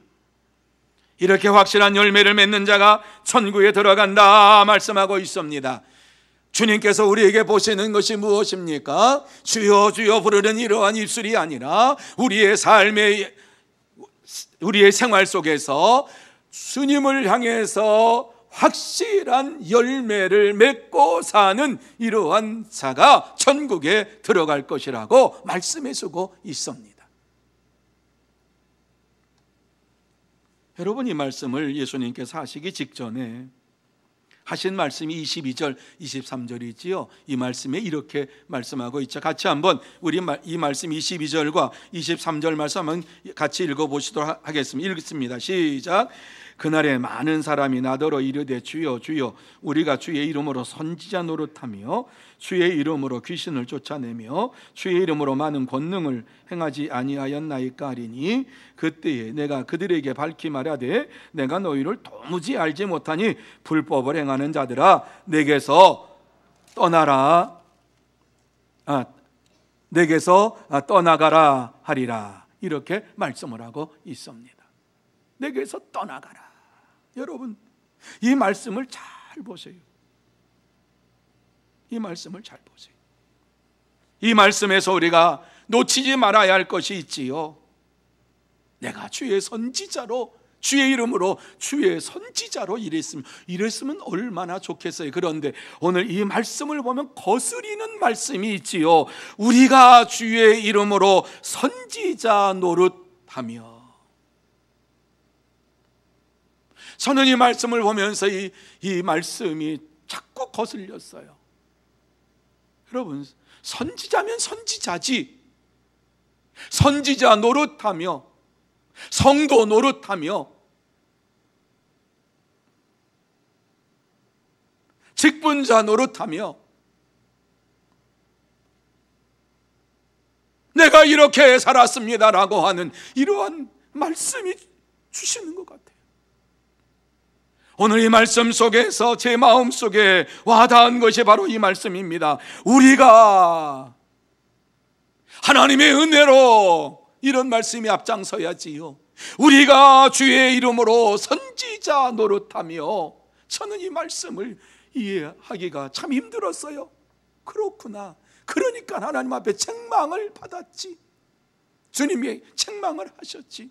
이렇게 확실한 열매를 맺는 자가 천국에 들어간다 말씀하고 있습니다. 주님께서 우리에게 보시는 것이 무엇입니까? 주여 주여 부르는 이러한 입술이 아니라 우리의 삶의, 우리의 생활 속에서 주님을 향해서 확실한 열매를 맺고 사는 이러한 자가 천국에 들어갈 것이라고 말씀해 주고 있습니다. 여러분 이 말씀을 예수님께서 하시기 직전에 하신 말씀이 22절, 23절이지요. 이 말씀에 이렇게 말씀하고 있죠. 같이 한번 우리 이 말씀 22절과 23절 말씀 한번 같이 읽어보시도록 하겠습니다. 읽습니다. 시작. 그날에 많은 사람이 나더러 이르되 주여 주여 우리가 주의 이름으로 선지자 노릇하며 주의 이름으로 귀신을 쫓아내며 주의 이름으로 많은 권능을 행하지 아니하였나이까 하리니 그때에 내가 그들에게 밝히 말하되 내가 너희를 도무지 알지 못하니 불법을 행하는 자들아 내게서 떠나라 내게서 떠나가라 하리라. 이렇게 말씀을 하고 있습니다. 내게서 떠나가라. 여러분 이 말씀을 잘 보세요. 이 말씀을 잘 보세요. 이 말씀에서 우리가 놓치지 말아야 할 것이 있지요. 내가 주의 선지자로, 주의 이름으로 주의 선지자로 이랬으면 얼마나 좋겠어요. 그런데 오늘 이 말씀을 보면 거스리는 말씀이 있지요. 우리가 주의 이름으로 선지자 노릇하며. 저는 이 말씀을 보면서 이 말씀이 자꾸 거슬렸어요. 여러분 선지자면 선지자지, 선지자 노릇하며 성도 노릇하며 직분자 노릇하며 내가 이렇게 살았습니다라고 하는 이러한 말씀이 주시는 것 같아요. 오늘 이 말씀 속에서 제 마음 속에 와닿은 것이 바로 이 말씀입니다. 우리가 하나님의 은혜로 이런 말씀이 앞장서야지요. 우리가 주의 이름으로 선지자 노릇하며, 저는 이 말씀을 이해하기가 참 힘들었어요. 그렇구나. 그러니까 하나님 앞에 책망을 받았지. 주님이 책망을 하셨지.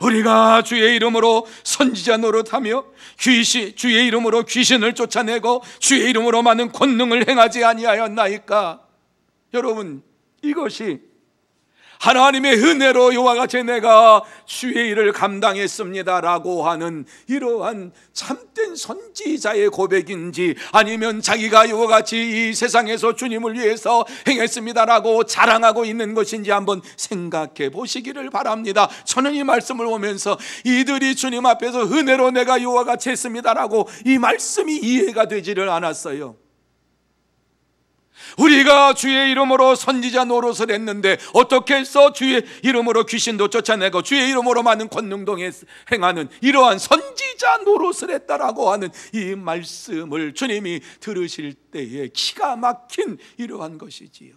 우리가 주의 이름으로 선지자 노릇하며 주의 이름으로 귀신을 쫓아내고 주의 이름으로 많은 권능을 행하지 아니하였나이까. 여러분, 이것이 하나님의 은혜로 이와 같이 내가 주의 일을 감당했습니다라고 하는 이러한 참된 선지자의 고백인지, 아니면 자기가 이와 같이 이 세상에서 주님을 위해서 행했습니다라고 자랑하고 있는 것인지 한번 생각해 보시기를 바랍니다. 저는 이 말씀을 보면서 이들이 주님 앞에서 은혜로 내가 이와 같이 했습니다라고 이 말씀이 이해가 되지를 않았어요. 우리가 주의 이름으로 선지자 노릇을 했는데 어떻게 해서 주의 이름으로 귀신도 쫓아내고 주의 이름으로 많은 권능도 행하는 이러한 선지자 노릇을 했다라고 하는 이 말씀을 주님이 들으실 때에 기가 막힌 이러한 것이지요.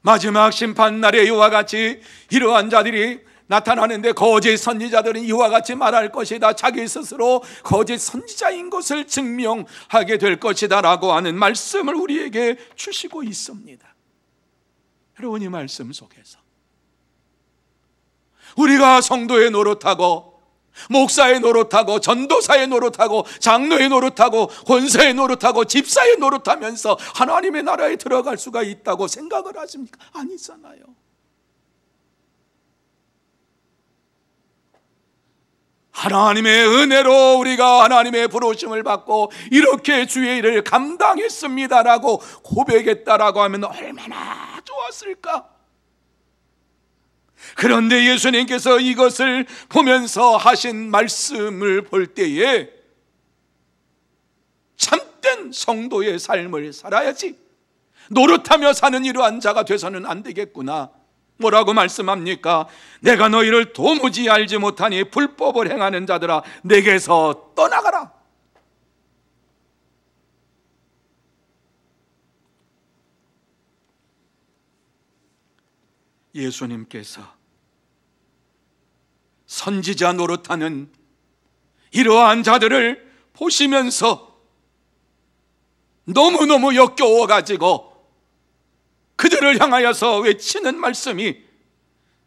마지막 심판날에 이와 같이 이러한 자들이 나타나는데 거짓 선지자들은 이와 같이 말할 것이다. 자기 스스로 거짓 선지자인 것을 증명하게 될 것이다 라고 하는 말씀을 우리에게 주시고 있습니다. 여러분, 이 말씀 속에서 우리가 성도의 노릇하고 목사의 노릇하고 전도사의 노릇하고 장로의 노릇하고 권사의 노릇하고 집사의 노릇하면서 하나님의 나라에 들어갈 수가 있다고 생각을 하십니까? 아니잖아요. 하나님의 은혜로 우리가 하나님의 부르심을 받고 이렇게 주의 일을 감당했습니다라고 고백했다라고 하면 얼마나 좋았을까? 그런데 예수님께서 이것을 보면서 하신 말씀을 볼 때에 참된 성도의 삶을 살아야지, 노릇하며 사는 이러한 자가 돼서는 안 되겠구나. 뭐라고 말씀합니까? 내가 너희를 도무지 알지 못하니 불법을 행하는 자들아, 내게서 떠나가라. 예수님께서 선지자 노릇하는 이러한 자들을 보시면서 너무너무 역겨워가지고 그들을 향하여서 외치는 말씀이,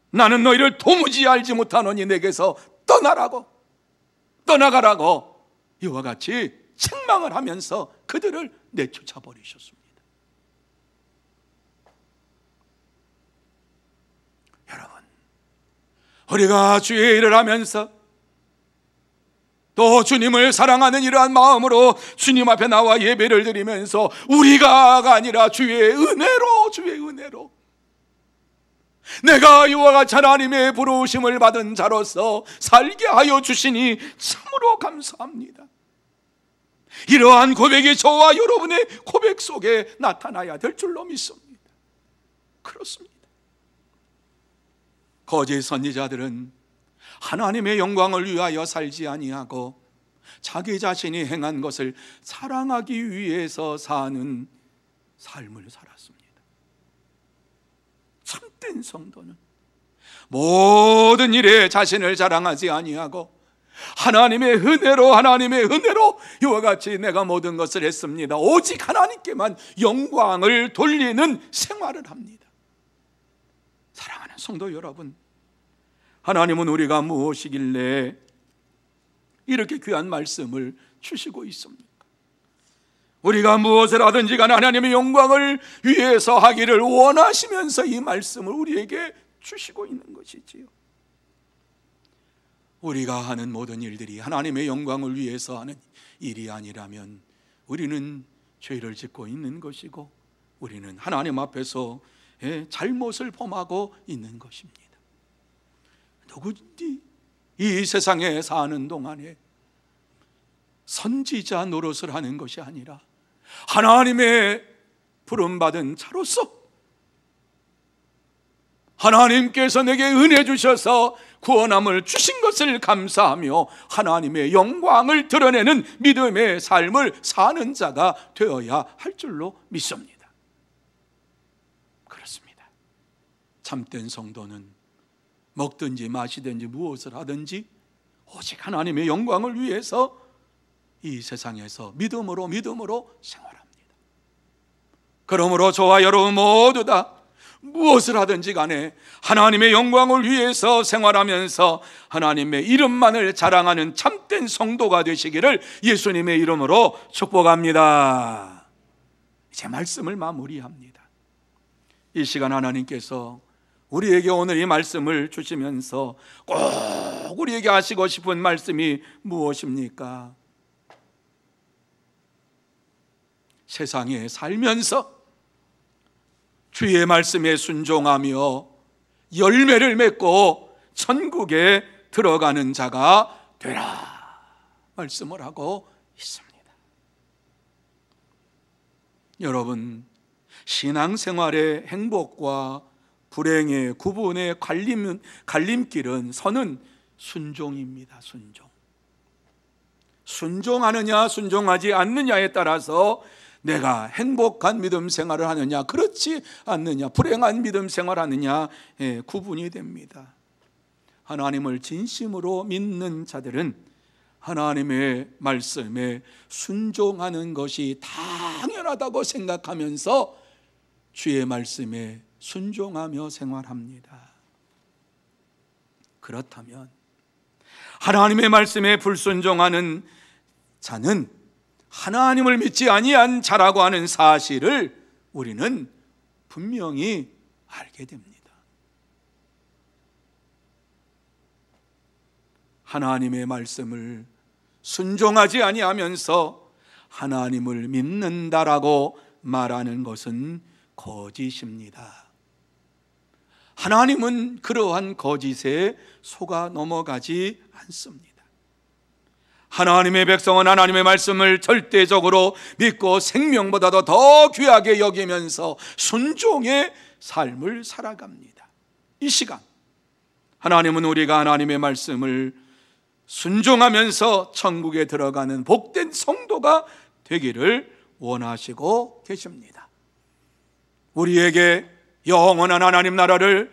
나는 너희를 도무지 알지 못하노니 내게서 떠나라고, 떠나가라고 이와 같이 책망을 하면서 그들을 내쫓아 버리셨습니다. 여러분, 우리가 주의 일을 하면서 또 주님을 사랑하는 이러한 마음으로 주님 앞에 나와 예배를 드리면서 우리가 아니라 주의 은혜로 내가 이와 같이 하나님의 부르심을 받은 자로서 살게 하여 주시니 참으로 감사합니다. 이러한 고백이 저와 여러분의 고백 속에 나타나야 될 줄로 믿습니다. 그렇습니다. 거짓 선지자들은 하나님의 영광을 위하여 살지 아니하고 자기 자신이 행한 것을 자랑하기 위해서 사는 삶을 살았습니다. 참된 성도는 모든 일에 자신을 자랑하지 아니하고 하나님의 은혜로 이와 같이 내가 모든 것을 했습니다. 오직 하나님께만 영광을 돌리는 생활을 합니다. 사랑하는 성도 여러분, 하나님은 우리가 무엇이길래 이렇게 귀한 말씀을 주시고 있습니까? 우리가 무엇을 하든지 간에 하나님의 영광을 위해서 하기를 원하시면서 이 말씀을 우리에게 주시고 있는 것이지요. 우리가 하는 모든 일들이 하나님의 영광을 위해서 하는 일이 아니라면 우리는 죄를 짓고 있는 것이고 우리는 하나님 앞에서 잘못을 범하고 있는 것입니다. 누구든지 이 세상에 사는 동안에 선지자 노릇을 하는 것이 아니라 하나님의 부름받은 자로서 하나님께서 내게 은혜 주셔서 구원함을 주신 것을 감사하며 하나님의 영광을 드러내는 믿음의 삶을 사는 자가 되어야 할 줄로 믿습니다. 그렇습니다. 참된 성도는 먹든지 마시든지 무엇을 하든지 오직 하나님의 영광을 위해서 이 세상에서 믿음으로 생활합니다. 그러므로 저와 여러분 모두 다 무엇을 하든지 간에 하나님의 영광을 위해서 생활하면서 하나님의 이름만을 자랑하는 참된 성도가 되시기를 예수님의 이름으로 축복합니다. 이제 말씀을 마무리합니다. 이 시간 하나님께서 우리에게 오늘 이 말씀을 주시면서 꼭 우리에게 하시고 싶은 말씀이 무엇입니까? 세상에 살면서 주의 말씀에 순종하며 열매를 맺고 천국에 들어가는 자가 되라 말씀을 하고 있습니다. 여러분, 신앙생활의 행복과 불행의 구분의 갈림길은 선은 순종입니다. 순종하느냐 순종하지 않느냐에 따라서 내가 행복한 믿음 생활을 하느냐 그렇지 않느냐 불행한 믿음 생활을 하느냐 구분이 됩니다. 하나님을 진심으로 믿는 자들은 하나님의 말씀에 순종하는 것이 당연하다고 생각하면서 주의 말씀에 순종하며 생활합니다. 그렇다면 하나님의 말씀에 불순종하는 자는 하나님을 믿지 아니한 자라고 하는 사실을 우리는 분명히 알게 됩니다. 하나님의 말씀을 순종하지 아니하면서 하나님을 믿는다라고 말하는 것은 거짓입니다. 하나님은 그러한 거짓에 속아 넘어가지 않습니다. 하나님의 백성은 하나님의 말씀을 절대적으로 믿고 생명보다도 더 귀하게 여기면서 순종의 삶을 살아갑니다. 이 시간 하나님은 우리가 하나님의 말씀을 순종하면서 천국에 들어가는 복된 성도가 되기를 원하시고 계십니다. 우리에게 영원한 하나님 나라를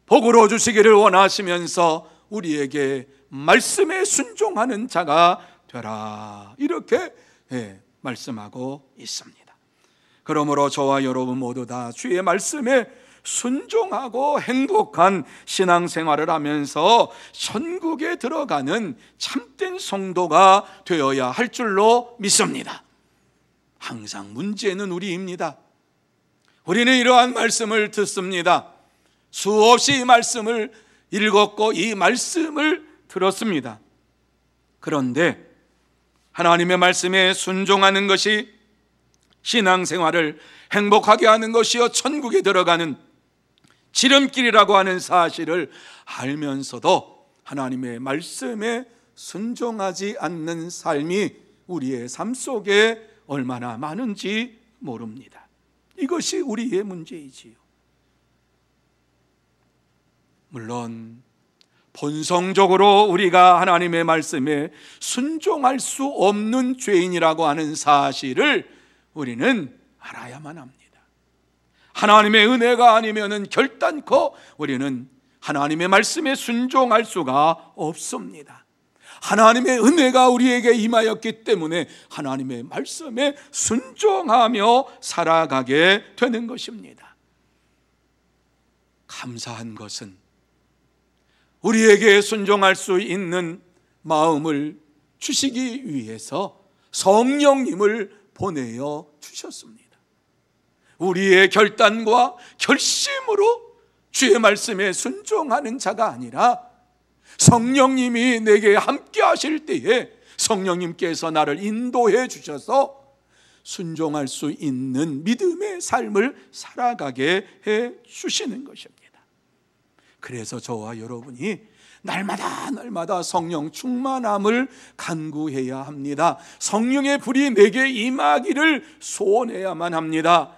복으로 주시기를 원하시면서 우리에게 말씀에 순종하는 자가 되라 이렇게 말씀하고 있습니다. 그러므로 저와 여러분 모두 다 주의 말씀에 순종하고 행복한 신앙생활을 하면서 천국에 들어가는 참된 성도가 되어야 할 줄로 믿습니다. 항상 문제는 우리입니다. 우리는 이러한 말씀을 듣습니다. 수없이 이 말씀을 읽었고 이 말씀을 들었습니다. 그런데 하나님의 말씀에 순종하는 것이 신앙생활을 행복하게 하는 것이요 천국에 들어가는 지름길이라고 하는 사실을 알면서도 하나님의 말씀에 순종하지 않는 삶이 우리의 삶 속에 얼마나 많은지 모릅니다. 이것이 우리의 문제이지요. 물론 본성적으로 우리가 하나님의 말씀에 순종할 수 없는 죄인이라고 하는 사실을 우리는 알아야만 합니다. 하나님의 은혜가 아니면은 결단코 우리는 하나님의 말씀에 순종할 수가 없습니다. 하나님의 은혜가 우리에게 임하였기 때문에 하나님의 말씀에 순종하며 살아가게 되는 것입니다. 감사한 것은 우리에게 순종할 수 있는 마음을 주시기 위해서 성령님을 보내어 주셨습니다. 우리의 결단과 결심으로 주의 말씀에 순종하는 자가 아니라 성령님이 내게 함께 하실 때에 성령님께서 나를 인도해 주셔서 순종할 수 있는 믿음의 삶을 살아가게 해 주시는 것입니다. 그래서 저와 여러분이 날마다 성령 충만함을 간구해야 합니다. 성령의 불이 내게 임하기를 소원해야만 합니다.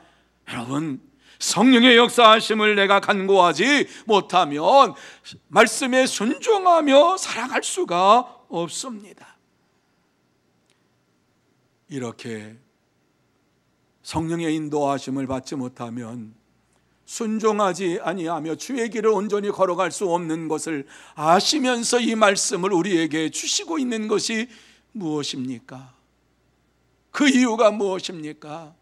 여러분, 성령의 역사하심을 내가 간구하지 못하면 말씀에 순종하며 살아갈 수가 없습니다. 이렇게 성령의 인도하심을 받지 못하면 순종하지 아니하며 주의 길을 온전히 걸어갈 수 없는 것을 아시면서 이 말씀을 우리에게 주시고 있는 것이 무엇입니까? 그 이유가 무엇입니까?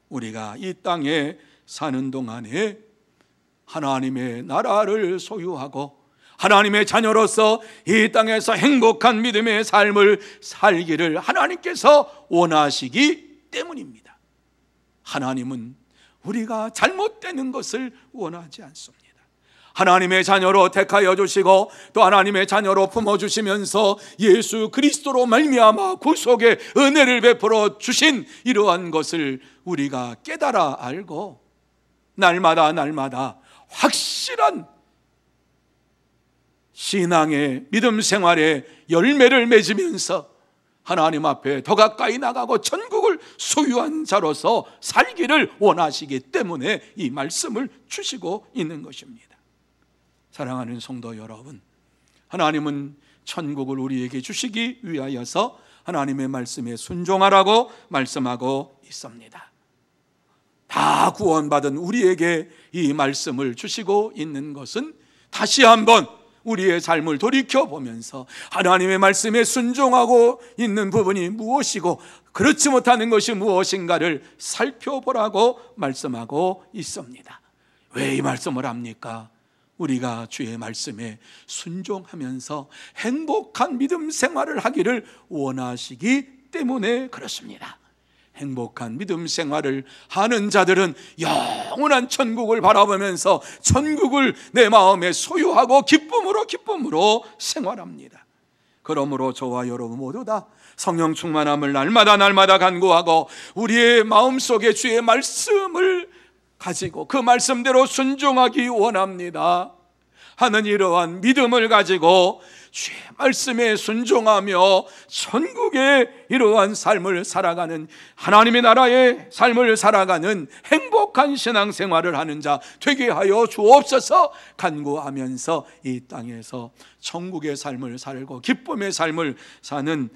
우리가 이 땅에 사는 동안에 하나님의 나라를 소유하고 하나님의 자녀로서 이 땅에서 행복한 믿음의 삶을 살기를 하나님께서 원하시기 때문입니다. 하나님은 우리가 잘못되는 것을 원하지 않습니다. 하나님의 자녀로 택하여 주시고 또 하나님의 자녀로 품어주시면서 예수 그리스도로 말미암아 구속의 은혜를 베풀어 주신 이러한 것을 우리가 깨달아 알고 날마다 확실한 신앙의 믿음 생활의 열매를 맺으면서 하나님 앞에 더 가까이 나가고 천국을 소유한 자로서 살기를 원하시기 때문에 이 말씀을 주시고 있는 것입니다. 사랑하는 성도 여러분, 하나님은 천국을 우리에게 주시기 위하여서 하나님의 말씀에 순종하라고 말씀하고 있습니다. 다 구원받은 우리에게 이 말씀을 주시고 있는 것은 다시 한번 우리의 삶을 돌이켜보면서 하나님의 말씀에 순종하고 있는 부분이 무엇이고 그렇지 못하는 것이 무엇인가를 살펴보라고 말씀하고 있습니다. 왜 이 말씀을 합니까? 우리가 주의 말씀에 순종하면서 행복한 믿음 생활을 하기를 원하시기 때문에 그렇습니다. 행복한 믿음 생활을 하는 자들은 영원한 천국을 바라보면서 천국을 내 마음에 소유하고 기쁨으로 생활합니다. 그러므로 저와 여러분 모두 다 성령 충만함을 날마다 간구하고 우리의 마음속에 주의 말씀을 가지고 그 말씀대로 순종하기 원합니다. 하는 이러한 믿음을 가지고 주의 말씀에 순종하며 천국의 이러한 삶을 살아가는, 하나님의 나라의 삶을 살아가는 행복한 신앙생활을 하는 자 되게 하여 주옵소서 간구하면서 이 땅에서 천국의 삶을 살고 기쁨의 삶을 사는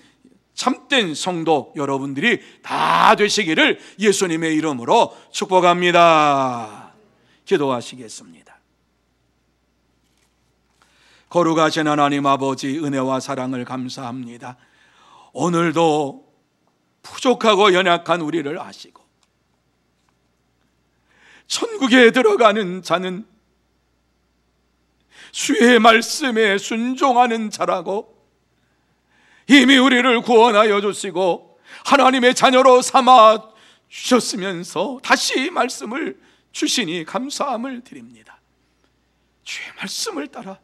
참된 성도 여러분들이 다 되시기를 예수님의 이름으로 축복합니다. 기도하시겠습니다. 거룩하신 하나님 아버지, 은혜와 사랑을 감사합니다. 오늘도 부족하고 연약한 우리를 아시고 천국에 들어가는 자는 주의 말씀에 순종하는 자라고 이미 우리를 구원하여 주시고 하나님의 자녀로 삼아 주셨으면서 다시 말씀을 주시니 감사함을 드립니다. 주의 말씀을 따라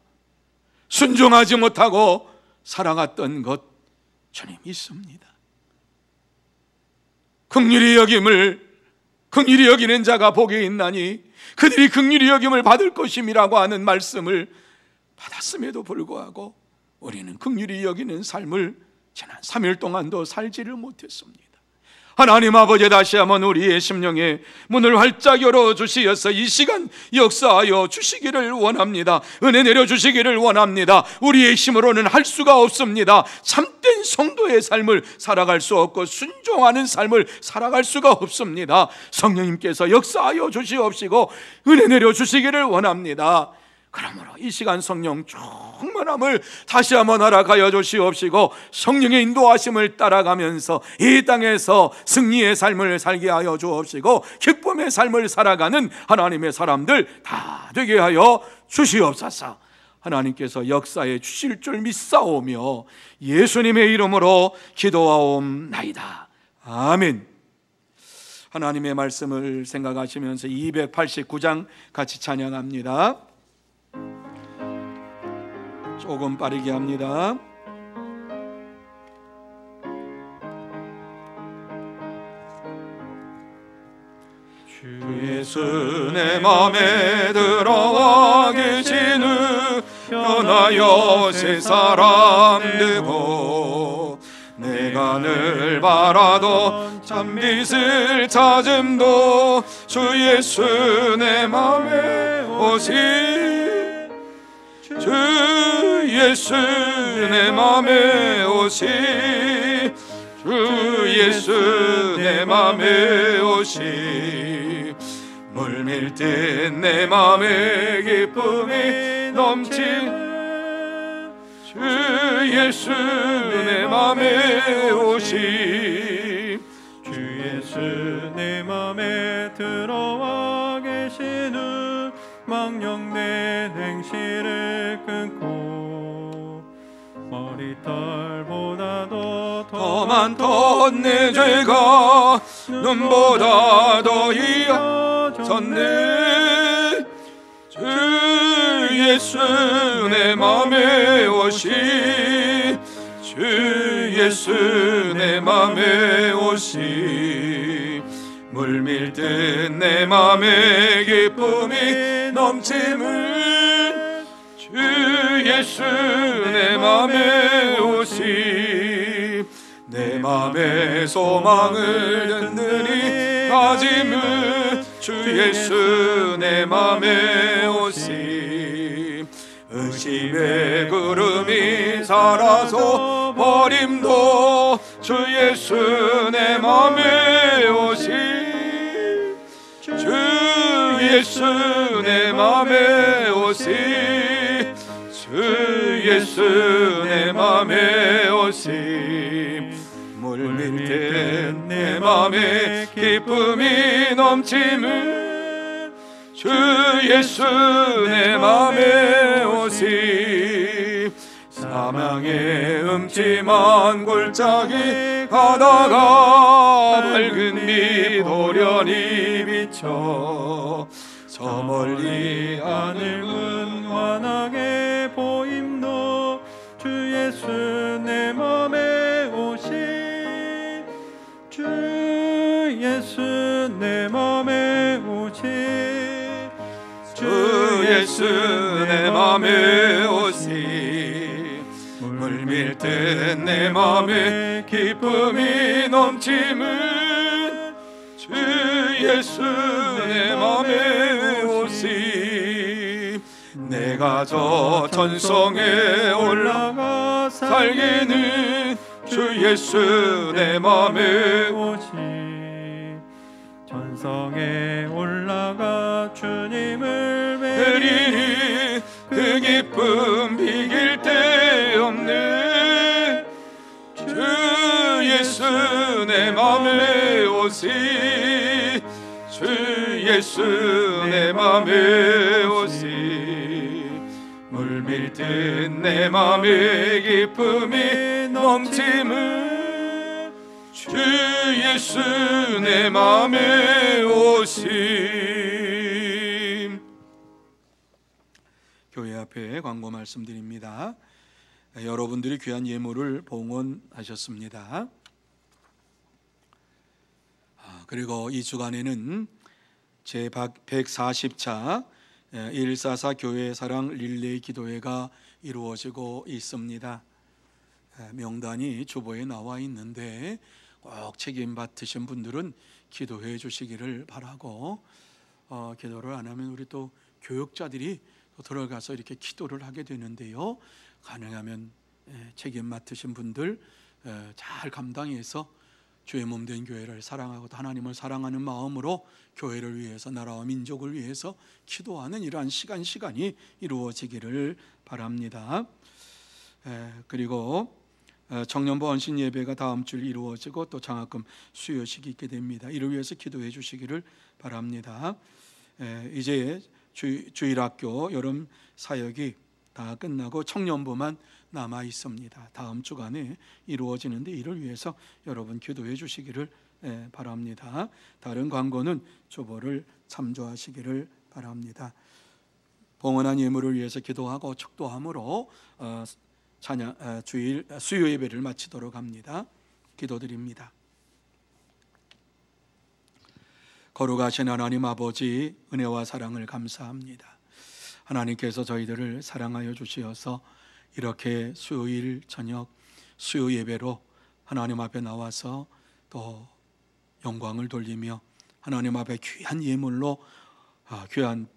순종하지 못하고 살아갔던 것 주님 있습니다. 긍휼히 여기는 자가 복이 있나니 그들이 긍휼히 여김을 받을 것임이라고 하는 말씀을 받았음에도 불구하고 우리는 긍휼히 여기는 삶을 지난 3일 동안도 살지를 못했습니다. 하나님 아버지, 다시 한번 우리의 심령에 문을 활짝 열어주시어서 이 시간 역사하여 주시기를 원합니다. 은혜 내려주시기를 원합니다. 우리의 힘으로는 할 수가 없습니다. 참된 성도의 삶을 살아갈 수 없고 순종하는 삶을 살아갈 수가 없습니다. 성령님께서 역사하여 주시옵시고 은혜 내려주시기를 원합니다. 그러므로 이 시간 성령 충만함을 다시 한번 허락하여 주시옵시고 성령의 인도하심을 따라가면서 이 땅에서 승리의 삶을 살게 하여 주옵시고 기쁨의 삶을 살아가는 하나님의 사람들 다 되게 하여 주시옵소서. 하나님께서 역사해 주실 줄 믿사오며 예수님의 이름으로 기도하옵나이다. 아멘. 하나님의 말씀을 생각하시면서 289장 같이 찬양합니다. 조금 빠르게 합니다. 주 예수 내 맘에 들어와 계시는 하여 새 사람 되고 내가 늘 바라던 참빛을 찾음도 주 예수 내 맘에 오시 주 예수 내 맘에 오시 주 예수 내 맘에 오시 물밀 듯 내 맘에 기쁨이 넘친 주 예수 내 맘에 오시 주 예수 내 맘에 들어와 계시는 망령된 행실을 끊고 머리털보다도 더 많던 내 죄가 눈보다 더 이어졌네 주 예수 내 맘에 오시 주 예수 내 맘에 오시 물밀 듯 내 맘에 기쁨이 넘치는 주 예수 내 맘에 오시 내 맘에 소망을 든든히 가짐은 주 예수 내 맘에 오시 의심의 구름이 사라져 버림도 주 예수 내 맘에 오시 주 예수 내 맘에 오시 주 예수 내 맘에 오시 물밀 듯 내 맘에 기쁨이 넘치는 주 예수 내 맘에 오시 사망의 음침한 골짜기 가다가 밝은 빛 오련히 비쳐 저 멀리 하늘은 환하게 보임도 주 예수 내 맘에 오시 주 예수 내 맘에 오시 주 예수 내 맘에 오시 물밀 듯 내 맘에 기쁨이 넘치는 주 예수 내 맘에 오시 내가 저 천성에 올라가 살기는 주 예수 내 맘에 오시 천성에 올라가 주님을 뵈리니 그 기쁨 비길 데 없네 주 예수 내 맘에 오시 주 예수 내 맘에 오시 물밀 듯 내 맘에 기쁨이 넘치는 주 예수 내 맘에 오심. 교회 앞에 광고 말씀드립니다. 여러분들이 귀한 예물을 봉헌하셨습니다. 그리고 이 주간에는 제 140차 144 교회 사랑 릴레이 기도회가 이루어지고 있습니다. 명단이 주보에 나와 있는데 꼭 책임 맡으신 분들은 기도해 주시기를 바라고, 기도를 안 하면 우리 또 교육자들이 또 들어가서 이렇게 기도를 하게 되는데요, 가능하면 책임 맡으신 분들 잘 감당해서 주의 몸된 교회를 사랑하고 하나님을 사랑하는 마음으로 교회를 위해서, 나라와 민족을 위해서 기도하는 이러한 시간이 이루어지기를 바랍니다. 그리고 청년부 헌신 예배가 다음 주일 이루어지고 또 장학금 수여식이 있게 됩니다. 이를 위해서 기도해 주시기를 바랍니다. 이제 주일학교 여름 사역이 다 끝나고 청년부만 남아 있습니다. 다음 주간에 이루어지는데 이를 위해서 여러분 기도해 주시기를 바랍니다. 다른 광고는 주보를 참조하시기를 바랍니다. 봉헌한 예물을 위해서 기도하고 축도함으로 주일 수요 예배를 마치도록 합니다. 기도드립니다. 거룩하신 하나님 아버지, 은혜와 사랑을 감사합니다. 하나님께서 저희들을 사랑하여 주시어서 이렇게 수요일 저녁 수요 예배로 하나님 앞에 나와서 또 영광을 돌리며 하나님 앞에 귀한 예물로 귀한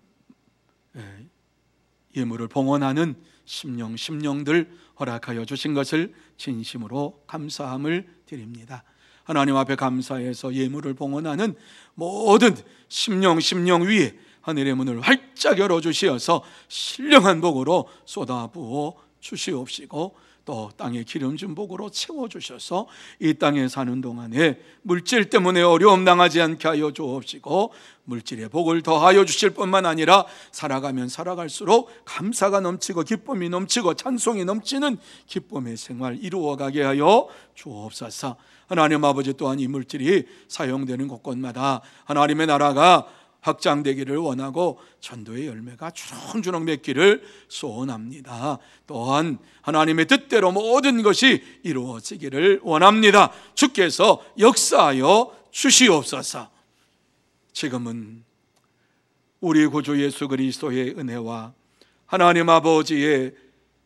예물을 봉헌하는 심령들 허락하여 주신 것을 진심으로 감사함을 드립니다. 하나님 앞에 감사해서 예물을 봉헌하는 모든 심령 위에 하늘의 문을 활짝 열어주시어서 신령한 복으로 쏟아부어 주시옵시고 또 땅에 기름진 복으로 채워주셔서 이 땅에 사는 동안에 물질 때문에 어려움 당하지 않게 하여 주옵시고 물질의 복을 더하여 주실 뿐만 아니라 살아가면 살아갈수록 감사가 넘치고 기쁨이 넘치고 찬송이 넘치는 기쁨의 생활 이루어가게 하여 주옵소서. 하나님 아버지, 또한 이 물질이 사용되는 곳곳마다 하나님의 나라가 확장되기를 원하고 전도의 열매가 주렁주렁 맺기를 소원합니다. 또한 하나님의 뜻대로 모든 것이 이루어지기를 원합니다. 주께서 역사하여 주시옵소서. 지금은 우리 구주 예수 그리스도의 은혜와 하나님 아버지의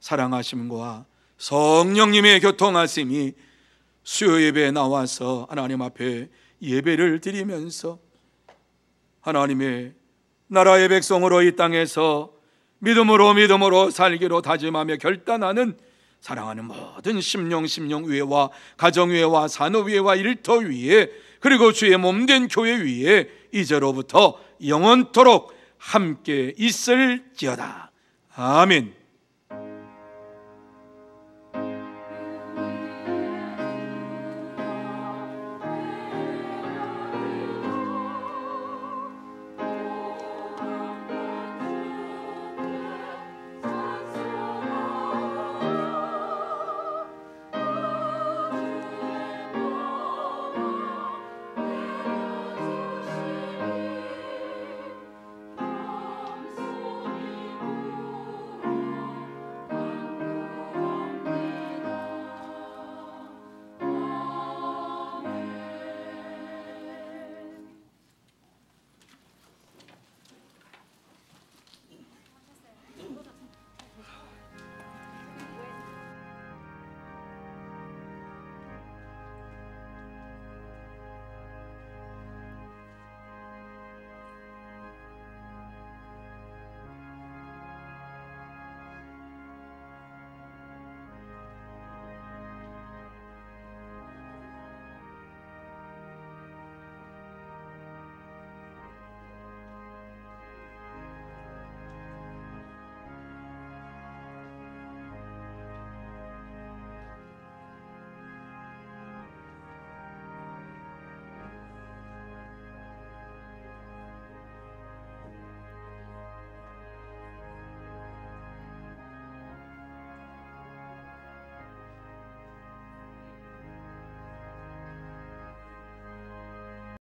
사랑하심과 성령님의 교통하심이 수요 예배에 나와서 하나님 앞에 예배를 드리면서 하나님의 나라의 백성으로 이 땅에서 믿음으로 살기로 다짐하며 결단하는 사랑하는 모든 심령 위에와 가정 위에와 산업 위에와 일터 위에 그리고 주의 몸된 교회 위에 이제로부터 영원토록 함께 있을지어다. 아멘.